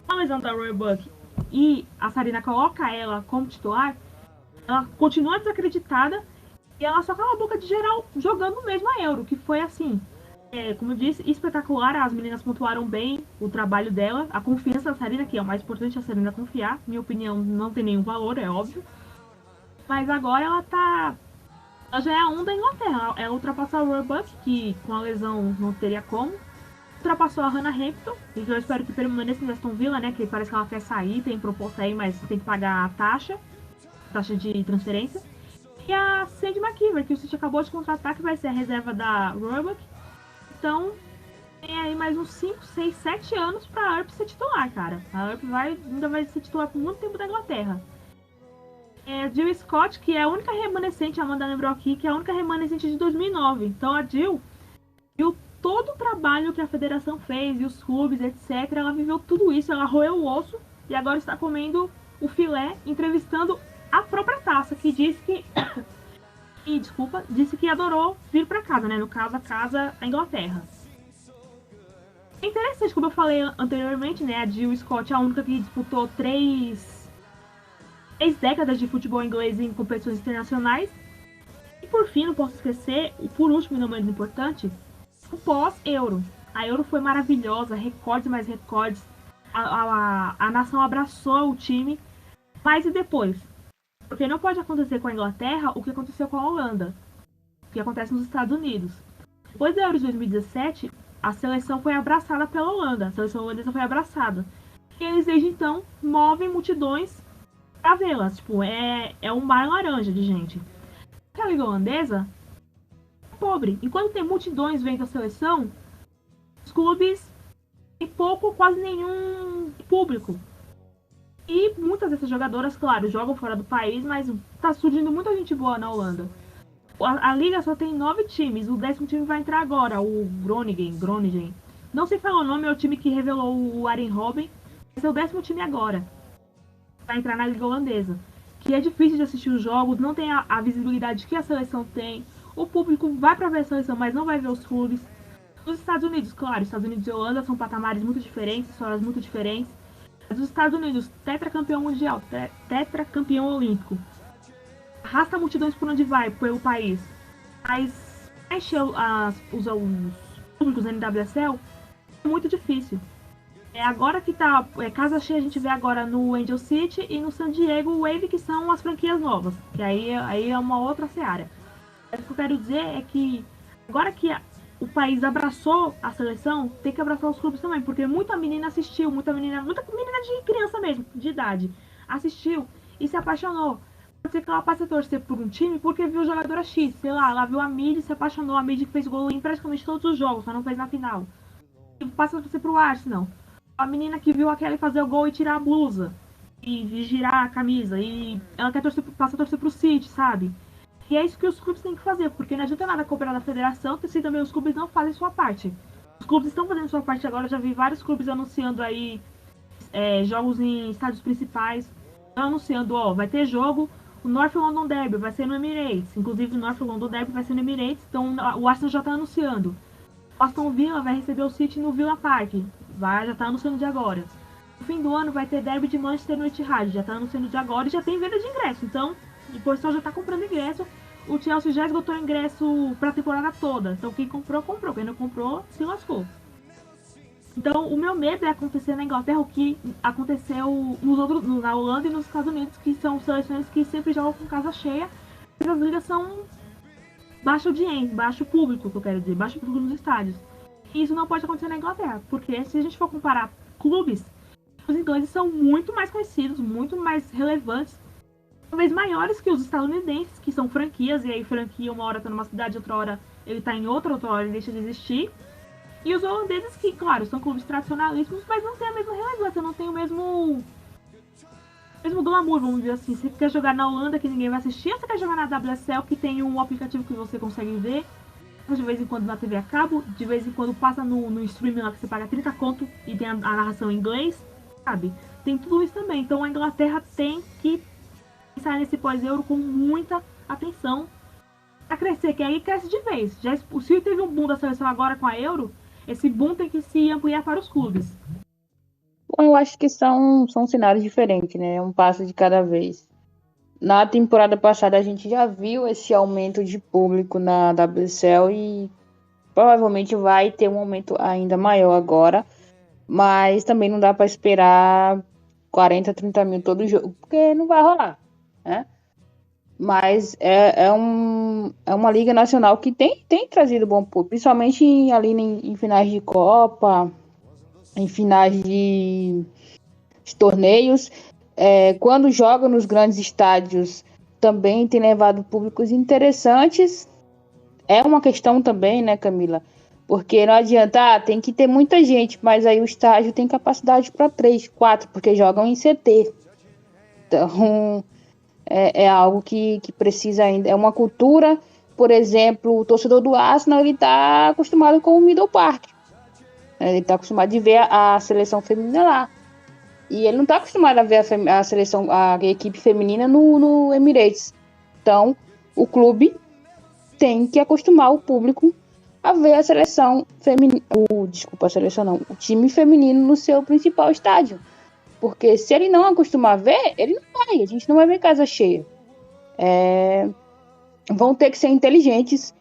Speaker 5: a lesão da Roebuck e a Sarina coloca ela como titular, ela continua desacreditada e ela só cala a boca de geral jogando mesmo a Euro, que foi assim, como eu disse, espetacular. As meninas pontuaram bem o trabalho dela, a confiança da Sarina, que é o mais importante, a Sarina confiar. Minha opinião não tem nenhum valor, é óbvio. Mas agora ela já é a 1 da Inglaterra. Ela ultrapassou a Roebuck, que com a lesão não teria como. Ultrapassou a Hannah Hampton, que eu espero que permaneça no Aston Villa, né? Que parece que ela quer sair, tem proposta aí, mas tem que pagar a taxa de transferência. E a Sadie McKeever, que o City acabou de contratar, que vai ser a reserva da Roebuck. Então, tem aí mais uns 5, 6, 7 anos pra Earp ser titular, cara. A Earp ainda vai ser titular por muito tempo da Inglaterra. Jill Scott, que é a única remanescente, a Amanda lembrou aqui, que é a única remanescente de 2009. Então a Jill viu todo o trabalho que a federação fez, e os clubes, etc. Ela viveu tudo isso, ela roeu o osso e agora está comendo o filé, entrevistando a própria Taça, que disse que... disse que adorou vir pra casa, né? No caso, a Inglaterra. É interessante, como eu falei anteriormente, né? A Jill Scott é a única que disputou 3 décadas de futebol inglês em competições internacionais. E por fim, não posso esquecer, por último e não menos importante, o pós-Euro. A Euro foi maravilhosa, recordes mais recordes. A nação abraçou o time. Mas e depois? Porque não pode acontecer com a Inglaterra o que aconteceu com a Holanda, o que acontece nos Estados Unidos. Depois da Euro de 2017, a seleção foi abraçada pela Holanda, a seleção holandesa foi abraçada. E eles desde então movem multidões pra vê-las, tipo, é um mar laranja de gente. a Liga Holandesa é pobre. Enquanto tem multidões vendo a seleção, os clubes têm pouco, quase nenhum público. E muitas dessas jogadoras, claro, jogam fora do país, mas tá surgindo muita gente boa na Holanda. A Liga só tem 9 times, o 10º time vai entrar agora, o Groningen. Não sei falar o nome, é o time que revelou o Arjen Robben. Esse é o 10º time agora. Vai entrar na Liga Holandesa. Que é difícil de assistir os jogos, não tem a visibilidade que a seleção tem. O público vai pra ver a seleção, mas não vai ver os clubes. Os Estados Unidos, claro, Estados Unidos e Holanda são patamares muito diferentes, histórias muito diferentes. Mas os Estados Unidos, tetracampeão mundial, tetracampeão olímpico. Arrasta multidões por onde vai, pelo país. Mas encher os públicos da NWSL é muito difícil. Agora que tá casa cheia, a gente vê agora no Angel City e no San Diego Wave, que são as franquias novas. Que aí é uma outra seara. O que eu quero dizer é que agora que o país abraçou a seleção, tem que abraçar os clubes também. Porque muita menina assistiu, muita menina de criança mesmo, de idade, assistiu e se apaixonou. Pode ser que ela passe a torcer por um time porque viu jogadora X, sei lá, ela viu a Mid e se apaixonou. A Mid fez gol em praticamente todos os jogos, só não fez na final. E passa a torcer pro Arsenal. A menina que viu a Kelly fazer o gol e tirar a blusa. E girar a camisa. E ela passa a torcer pro City, sabe? E é isso que os clubes têm que fazer. Porque não adianta nada cobrar da federação se também os clubes não fazem sua parte. Os clubes estão fazendo sua parte agora. Eu já vi vários clubes anunciando aí jogos em estádios principais. Estão anunciando, vai ter jogo. O North London Derby vai ser no Emirates. Inclusive o North London Derby vai ser no Emirates. Então o Arsenal já está anunciando. O Aston Villa vai receber o City no Villa Park. Já tá anunciando de agora. No fim do ano vai ter derby de Manchester no Etihad. Já tá anunciando de agora e já tem venda de ingresso. Então, o pessoal já tá comprando ingresso. O Chelsea já esgotou ingresso pra temporada toda. Então, quem comprou, comprou. Quem não comprou, se lascou. Então, o meu medo é acontecer na Inglaterra o que aconteceu na Holanda e nos Estados Unidos, que são seleções que sempre jogam com casa cheia. Mas as ligas são baixo audiência, baixo público, que eu quero dizer. Baixo público nos estádios. E isso não pode acontecer na Inglaterra, porque se a gente for comparar clubes, os ingleses são muito mais conhecidos, muito mais relevantes, talvez maiores que os estadunidenses, que são franquias, e aí franquia uma hora tá numa cidade, outra hora ele tá em outra hora ele deixa de existir. E os holandeses que, claro, são clubes tradicionalíssimos, mas não tem a mesma relevância, não tem o mesmo glamour, vamos dizer assim. Você quer jogar na Holanda que ninguém vai assistir, ou você quer jogar na WSL que tem um aplicativo que você consegue ver, de vez em quando na TV a cabo, de vez em quando passa no streaming lá que você paga 30 conto e tem a narração em inglês, sabe? Tem tudo isso também. Então a Inglaterra tem que pensar nesse pós-euro com muita atenção pra crescer, que aí cresce de vez. Se teve um boom da seleção agora com a Euro, esse boom tem que se ampliar para os clubes.
Speaker 4: Bom, eu acho que são cenários diferentes, né? Um passo de cada vez. Na temporada passada a gente já viu esse aumento de público na WSL e provavelmente vai ter um aumento ainda maior agora, mas também não dá para esperar 40, 30 mil todo jogo, porque não vai rolar, né? Mas é uma liga nacional que tem trazido bom público, principalmente ali em finais de Copa, em finais de torneios. Quando joga nos grandes estádios, também tem levado públicos interessantes. É uma questão também, né, Camila? Porque não adianta, tem que ter muita gente, mas aí o estádio tem capacidade para 3, 4, porque jogam em CT. Então, é algo que precisa ainda. É uma cultura, por exemplo, o torcedor do Arsenal, ele está acostumado com o Middle Park. Ele está acostumado de ver a seleção feminina lá. E ele não está acostumado a ver a equipe feminina no Emirates. Então, o clube tem que acostumar o público a ver a seleção feminina. O time feminino no seu principal estádio. Porque se ele não acostumar a ver, ele não vai. A gente não vai ver casa cheia. Vão ter que ser inteligentes.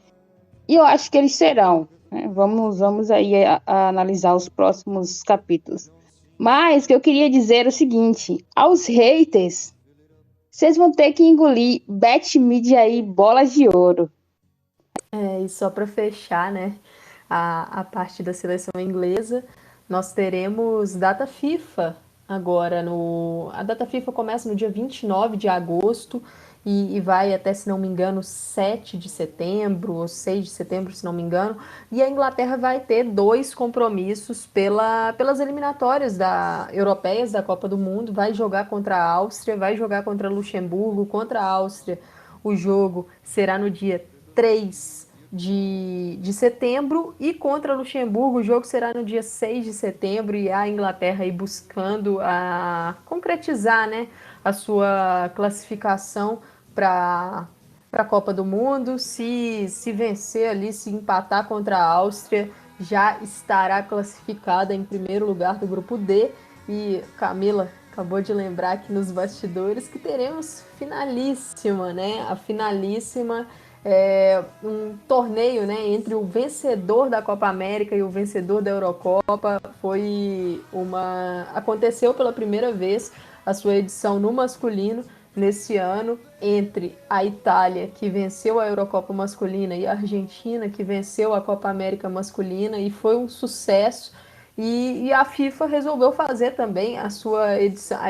Speaker 4: E eu acho que eles serão. Né? Vamos aí a analisar os próximos capítulos. Mas o que eu queria dizer é o seguinte: aos haters, vocês vão ter que engolir Bet Media aí, bolas de ouro.
Speaker 3: E só para fechar, né, a parte da seleção inglesa, nós teremos data FIFA agora. A data FIFA começa no dia 29 de agosto e vai até, se não me engano, 7 de setembro ou 6 de setembro, se não me engano. E a Inglaterra vai ter 2 compromissos pelas eliminatórias europeias da Copa do Mundo. Vai jogar contra a Áustria, vai jogar contra Luxemburgo. Contra a Áustria, o jogo será no dia 3 de setembro, e contra Luxemburgo o jogo será no dia 6 de setembro, e a Inglaterra aí buscando concretizar, né, a sua classificação para a Copa do Mundo. Se vencer ali, se empatar contra a Áustria, já estará classificada em primeiro lugar do grupo D. E Camila acabou de lembrar aqui nos bastidores que teremos finalíssima, né? A finalíssima é um torneio, né, entre o vencedor da Copa América e o vencedor da Eurocopa. Aconteceu pela primeira vez a sua edição no masculino nesse ano, entre a Itália, que venceu a Eurocopa masculina, e a Argentina, que venceu a Copa América masculina, e foi um sucesso. E a FIFA resolveu fazer também a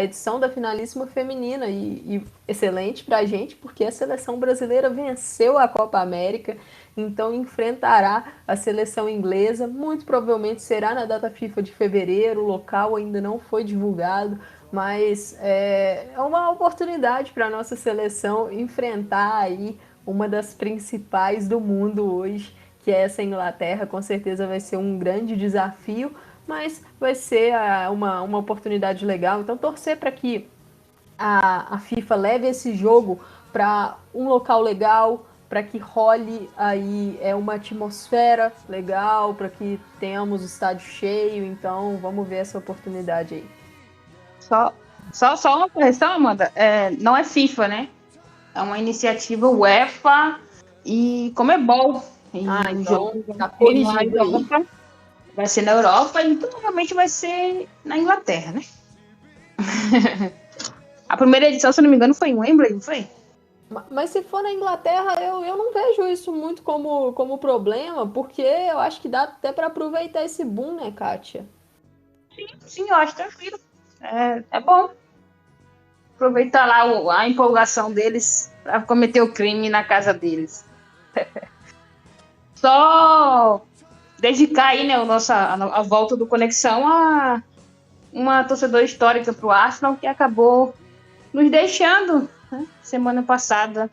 Speaker 3: edição da finalíssima feminina, e excelente para a gente, porque a seleção brasileira venceu a Copa América, então enfrentará a seleção inglesa. Muito provavelmente será na data FIFA de fevereiro, o local ainda não foi divulgado, mas é uma oportunidade para a nossa seleção enfrentar aí uma das principais do mundo hoje, que é essa Inglaterra. Com certeza vai ser um grande desafio, mas vai ser uma oportunidade legal. Então, torcer para que a FIFA leve esse jogo para um local legal, para que role aí uma atmosfera legal, para que tenhamos o estádio cheio. Então, vamos ver essa oportunidade aí.
Speaker 4: Só uma correção, Amanda. Não é FIFA, né? É uma iniciativa UEFA e Comebol.
Speaker 3: Então tá corrigido aí.
Speaker 4: Vai ser na Europa e provavelmente vai ser na Inglaterra, né? A primeira edição, se não me engano, foi em Wembley, não foi?
Speaker 3: Mas se for na Inglaterra, eu não vejo isso muito como problema, porque eu acho que dá até para aproveitar esse boom, né, Kátia?
Speaker 4: Sim, eu acho tranquilo. É bom aproveitar lá a empolgação deles para cometer o crime na casa deles. Só dedicar aí, né, a volta do Conexão a uma torcedora histórica para o Arsenal, que acabou nos deixando, né, semana passada,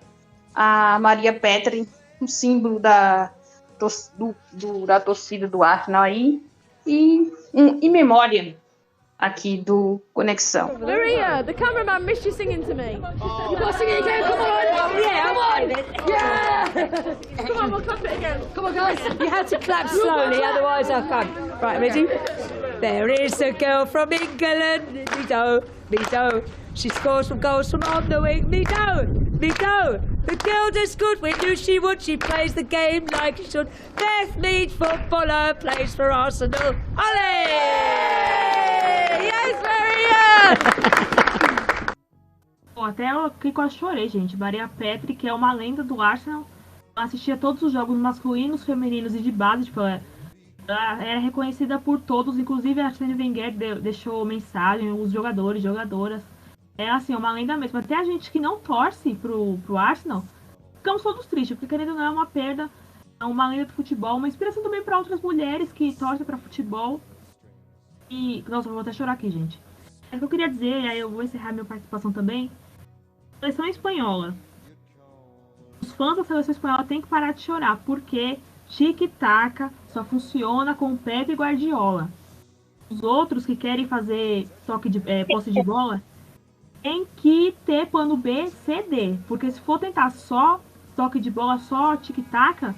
Speaker 4: a Maria Petry, um símbolo da torcida do Arsenal aí, e em memória aqui do Conexão.
Speaker 8: Maria, the cameraman missed you singing to me. You want to sing it again? Come on! Yeah, come on! Yeah! Come on, we'll clap it again. Come on, guys. You have to clap slowly, otherwise I can't. Right, ready? There is a girl from England, me-do. She scores some goals from on the wing, me-do. The girl does good, we knew she would. She plays the game like she should. Beth Mead, footballer, plays for Arsenal. Olé! Yes, Maria!
Speaker 5: Até eu quase chorei, gente. Maria Petry, que é uma lenda do Arsenal. Ela assistia todos os jogos masculinos, femininos e de base. Tipo, ela era reconhecida por todos, inclusive a Arsène Wenger deixou mensagem, os jogadores, jogadoras. É assim, uma lenda mesmo. Até a gente que não torce pro Arsenal, ficamos todos tristes, porque querendo ou não é uma perda, é uma lenda do futebol, uma inspiração também para outras mulheres que torcem para futebol. E, nossa, eu vou até chorar aqui, gente. É o que eu queria dizer, e aí eu vou encerrar minha participação também. Seleção espanhola. Os fãs da seleção espanhola têm que parar de chorar, porque tic-tac só funciona com o Pepe e Guardiola. Os outros que querem fazer posse de bola tem que ter plano B, C, D. Porque se for tentar só toque de bola, só tic-tac,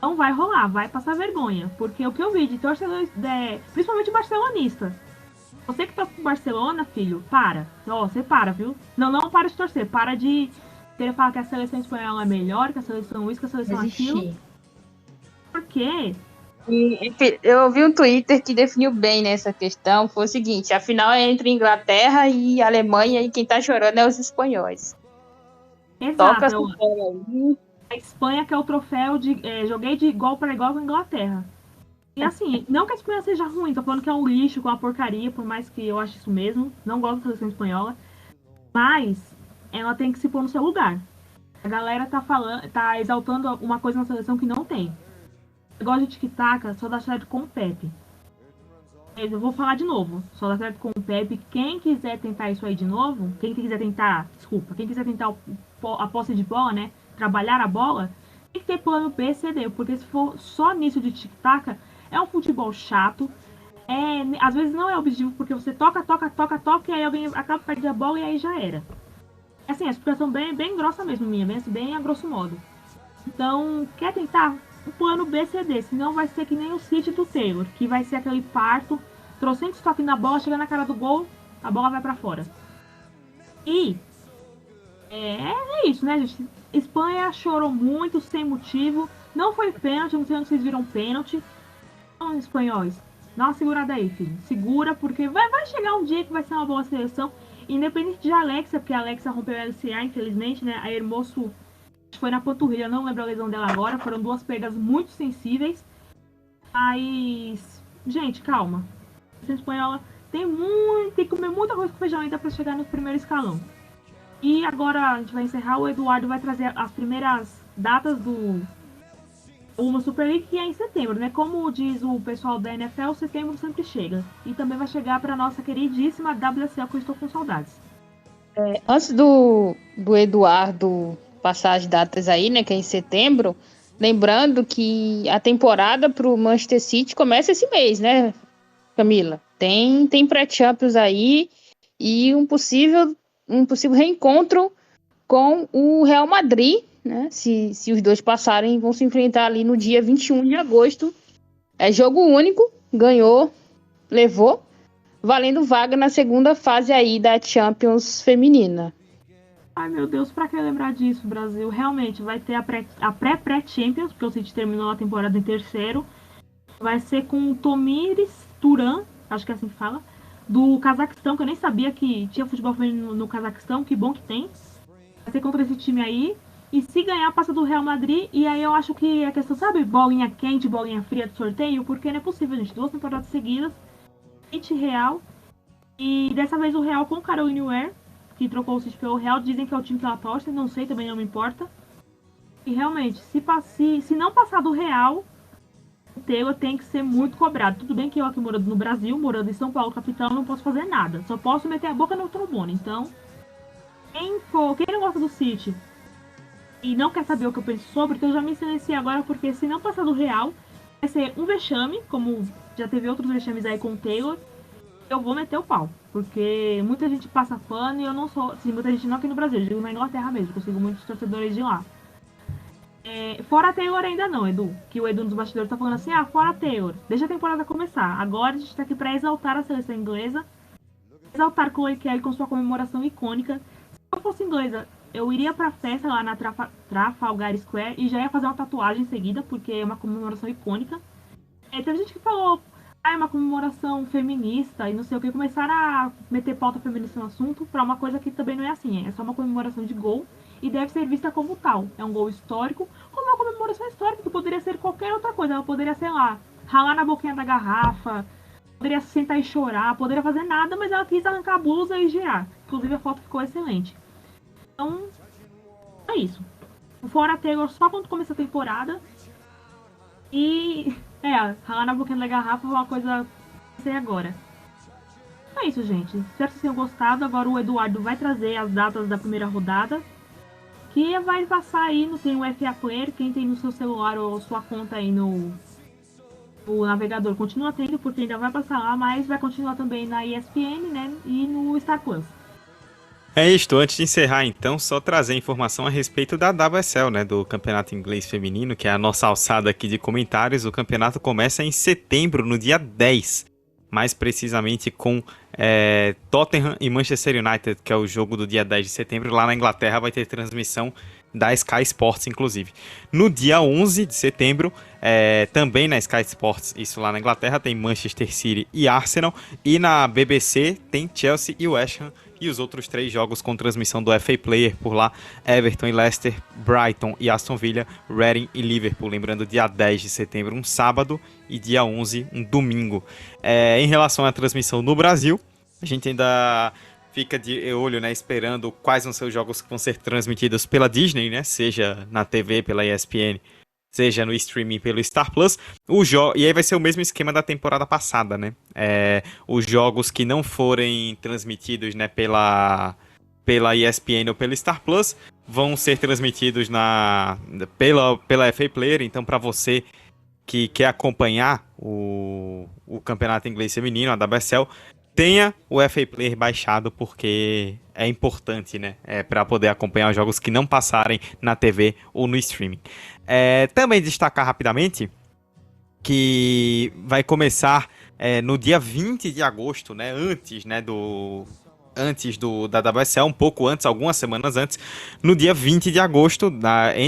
Speaker 5: não vai rolar, vai passar vergonha. Porque o que eu vi de torcedores, principalmente barcelonista. Você que torce pro Barcelona, filho, para. Você para, viu? Não para de torcer. Para de querer falar que a seleção espanhola é melhor, que a seleção isso, que a seleção aquilo. Por quê?
Speaker 4: Eu vi um Twitter que definiu bem nessa questão. Foi o seguinte: a final é entre Inglaterra e Alemanha, e quem tá chorando é os espanhóis.
Speaker 5: Exato. A Espanha que é o troféu de joguei de igual para igual com a Inglaterra. E assim, não que a Espanha seja ruim, tô falando que é um lixo, com uma porcaria, por mais que eu ache isso mesmo. Não gosto da seleção espanhola. Mas ela tem que se pôr no seu lugar. A galera tá exaltando uma coisa na seleção que não tem. Igual de tic-tac, só dá certo com o Pepe. Eu vou falar de novo. Só dá certo com o Pepe. Quem quiser tentar isso aí de novo, quem quiser tentar a posse de bola, né? Trabalhar a bola, tem que ter plano B, C, D. Porque se for só nisso de tic-tac, é um futebol chato. Às vezes não é objetivo, porque você toca, e aí alguém acaba perdendo a bola e aí já era. Assim, a explicação bem grossa mesmo, minha, bem a grosso modo. Então, quer tentar? O plano B, C, D, senão vai ser que nem o City do Taylor, que vai ser aquele parto, trocentos toques na bola, chega na cara do gol, a bola vai pra fora. E é isso, né, gente? Espanha chorou muito, sem motivo, não foi pênalti, não sei onde vocês viram pênalti. Então, espanhóis, dá uma segurada aí, filho. Segura, porque vai chegar um dia que vai ser uma boa seleção, independente de Alexa, porque a Alexa rompeu o LCA, infelizmente, né, a Hermoso foi na panturrilha, não lembro a lesão dela agora, foram 2 perdas muito sensíveis. Mas, gente, calma. A seleção espanhola tem que comer muita coisa com feijão ainda para chegar no primeiro escalão. E agora a gente vai encerrar, o Eduardo vai trazer as primeiras datas do uma Super League, que é em setembro, né? Como diz o pessoal da NFL, setembro sempre chega. E também vai chegar para nossa queridíssima WSL, que eu estou com saudades.
Speaker 4: Antes do Eduardo passar as datas aí, né, que é em setembro, lembrando que a temporada pro Manchester City começa esse mês, né, Camila? Tem pré-champions aí e um possível reencontro com o Real Madrid, né? Se os dois passarem, vão se enfrentar ali no dia 21 de agosto. É jogo único, ganhou, levou, valendo vaga na segunda fase aí da Champions feminina.
Speaker 5: Ai, meu Deus, pra que lembrar disso, Brasil? Realmente, vai ter a pré-Champions, porque o City terminou a temporada em terceiro. Vai ser com o Tomiris Turan, acho que é assim que fala, do Cazaquistão, que eu nem sabia que tinha futebol feminino no Cazaquistão, que bom que tem. Vai ser contra esse time aí. E se ganhar, passa do Real Madrid. E aí eu acho que a questão, sabe, bolinha quente, bolinha fria de sorteio, porque não é possível, gente. 2 temporadas seguidas, City Real. E dessa vez o Real com o Caroline Ware, que trocou o City pelo Real, dizem que é o time que ela torce, não sei, também não me importa. E realmente, se não passar do Real, o Taylor tem que ser muito cobrado. Tudo bem que eu aqui morando no Brasil, morando em São Paulo, capital, não posso fazer nada. Só posso meter a boca no trombone. Então, quem não gosta do City e não quer saber o que eu penso sobre, então eu já me silenciei agora, porque se não passar do Real, vai ser um vexame, como já teve outros vexames aí com o Taylor. Eu vou meter o pau, porque muita gente passa pano e eu não sou, assim, muita gente não aqui no Brasil, eu digo na Inglaterra mesmo, consigo muitos torcedores de lá. Fora Taylor ainda não, Edu, que o Edu nos bastidores tá falando assim, fora Taylor, deixa a temporada começar, agora a gente tá aqui pra exaltar a seleção inglesa, exaltar Chloe Kelly com sua comemoração icônica. Se eu fosse inglesa, eu iria pra festa lá na Trafalgar Square e já ia fazer uma tatuagem em seguida, porque é uma comemoração icônica. Teve gente que falou, é uma comemoração feminista e não sei o que, começaram a meter pauta feminista no assunto pra uma coisa que também não é assim, é só uma comemoração de gol e deve ser vista como tal. É um gol histórico, como uma comemoração histórica que poderia ser qualquer outra coisa. Ela poderia, sei lá, ralar na boquinha da garrafa, poderia sentar e chorar, poderia fazer nada, mas ela quis arrancar a blusa e girar. Inclusive a foto ficou excelente. Então, é isso. Fora Taylor só quando começa a temporada. E ralar na boquinha da garrafa é uma coisa que sei agora. É isso, gente. Espero que vocês tenham gostado. Agora o Eduardo vai trazer as datas da primeira rodada, que vai passar aí, tem o FA Player, quem tem no seu celular ou sua conta aí no navegador continua tendo, porque ainda vai passar lá, mas vai continuar também na ESPN, né, e no Star Plus.
Speaker 1: É isto, antes de encerrar então, só trazer informação a respeito da WSL, né, do Campeonato Inglês Feminino, que é a nossa alçada aqui de comentários. O campeonato começa em setembro, no dia 10, mais precisamente com Tottenham e Manchester United, que é o jogo do dia 10 de setembro. Lá na Inglaterra vai ter transmissão da Sky Sports, inclusive. No dia 11 de setembro, também na Sky Sports, isso lá na Inglaterra, tem Manchester City e Arsenal. E na BBC tem Chelsea e West Ham. E os outros 3 jogos com transmissão do FA Player por lá: Everton e Leicester, Brighton e Aston Villa, Reading e Liverpool. Lembrando, dia 10 de setembro, um sábado, e dia 11, um domingo. Em relação à transmissão no Brasil, a gente ainda fica de olho, né, esperando quais vão ser os jogos que vão ser transmitidos pela Disney, né, seja na TV pela ESPN, seja no streaming pelo Star Plus. E aí vai ser o mesmo esquema da temporada passada, né? Os jogos que não forem transmitidos, né, pela ESPN ou pelo Star Plus vão ser transmitidos pela FA Player. Então, para você que quer acompanhar o campeonato inglês feminino, a WSL, tenha o FA Player baixado, porque é importante, né? Para poder acompanhar os jogos que não passarem na TV ou no streaming. Também destacar rapidamente que vai começar no dia 20 de agosto, né? Antes da WSL, um pouco antes, algumas semanas antes, no dia 20 de agosto,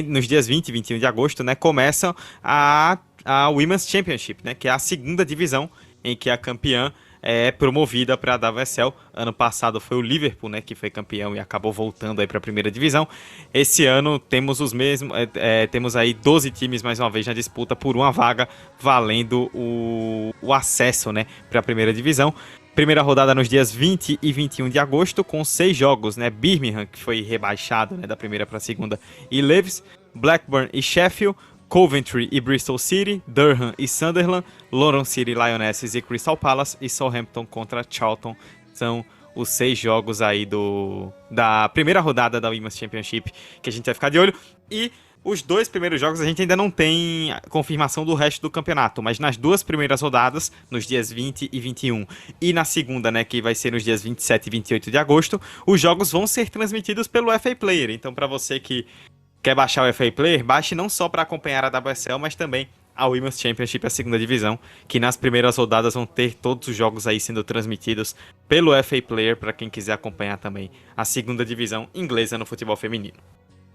Speaker 1: nos dias 20 e 21 de agosto, né? Começa a Women's Championship, né? Que é a segunda divisão em que a campeã é promovida para a WSL. Ano passado foi o Liverpool, né, que foi campeão e acabou voltando aí para a primeira divisão. Esse ano temos temos aí 12 times mais uma vez na disputa por uma vaga, valendo o acesso, né, para a primeira divisão. Primeira rodada nos dias 20 e 21 de agosto, com 6 jogos, né? Birmingham, que foi rebaixado, né, da primeira para a segunda, e Leeds, Blackburn e Sheffield, Coventry e Bristol City, Durham e Sunderland, London City Lionesses e Crystal Palace, e Southampton contra Charlton. São os 6 jogos aí da primeira rodada da Women's Championship que a gente vai ficar de olho. E os 2 primeiros jogos a gente ainda não tem confirmação do resto do campeonato, mas nas 2 primeiras rodadas, nos dias 20 e 21, e na segunda, né, que vai ser nos dias 27 e 28 de agosto, os jogos vão ser transmitidos pelo FA Player. Então, para você que quer baixar o FA Player, baixe não só para acompanhar a WSL, mas também a Women's Championship, a segunda divisão, que nas primeiras rodadas vão ter todos os jogos aí sendo transmitidos pelo FA Player, para quem quiser acompanhar também a segunda divisão inglesa no futebol feminino.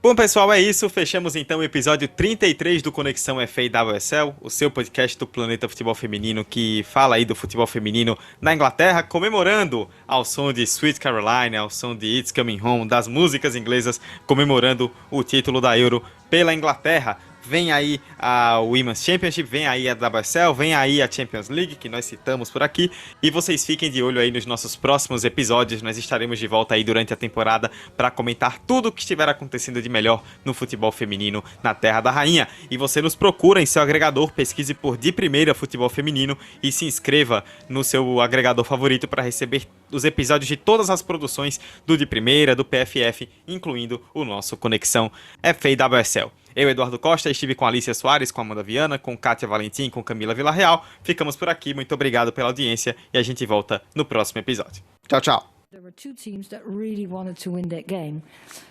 Speaker 1: Bom, pessoal, é isso. Fechamos então o episódio 33 do Conexão FA WSL, o seu podcast do Planeta Futebol Feminino, que fala aí do futebol feminino na Inglaterra, comemorando ao som de Sweet Caroline, ao som de It's Coming Home, das músicas inglesas, comemorando o título da Euro pela Inglaterra. Vem aí a Women's Championship, vem aí a WSL, vem aí a Champions League, que nós citamos por aqui. E vocês fiquem de olho aí nos nossos próximos episódios. Nós estaremos de volta aí durante a temporada para comentar tudo o que estiver acontecendo de melhor no futebol feminino na Terra da Rainha. E você nos procura em seu agregador, pesquise por De Primeira Futebol Feminino e se inscreva no seu agregador favorito para receber os episódios de todas as produções do De Primeira, do PFF, incluindo o nosso Conexão FA WSL. Eu, Eduardo Costa, estive com Alicia Soares, com Amanda Viana, com Kátia Valentim, com Camila Villarreal. Ficamos por aqui, muito obrigado pela audiência e a gente volta no próximo episódio. Tchau, tchau.
Speaker 8: There were 2 teams that really wanted to win that game,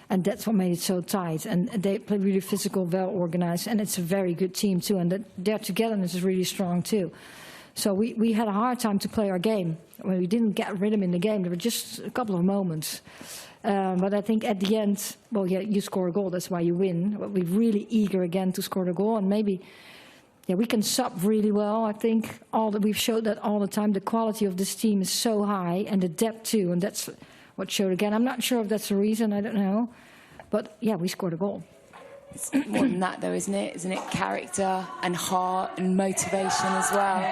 Speaker 8: and that's what made it so tight. And they play really physical, well organized, and it's a very good team too. And their togetherness is really strong too. So we had a hard time to play our game. When we didn't get rhythm in the game, there were just a couple of moments. But I think at the end, well, yeah, you score a goal, that's why you win. But we're really eager again to score the goal, and maybe, yeah, we can sub really well. I think we've showed that all the time. The quality of this team is so high, and the depth too, and that's what showed again. I'm not sure if that's the reason, I don't know. But yeah, we scored a goal.
Speaker 9: It's more than that though, isn't it? Isn't it character and heart and motivation as well?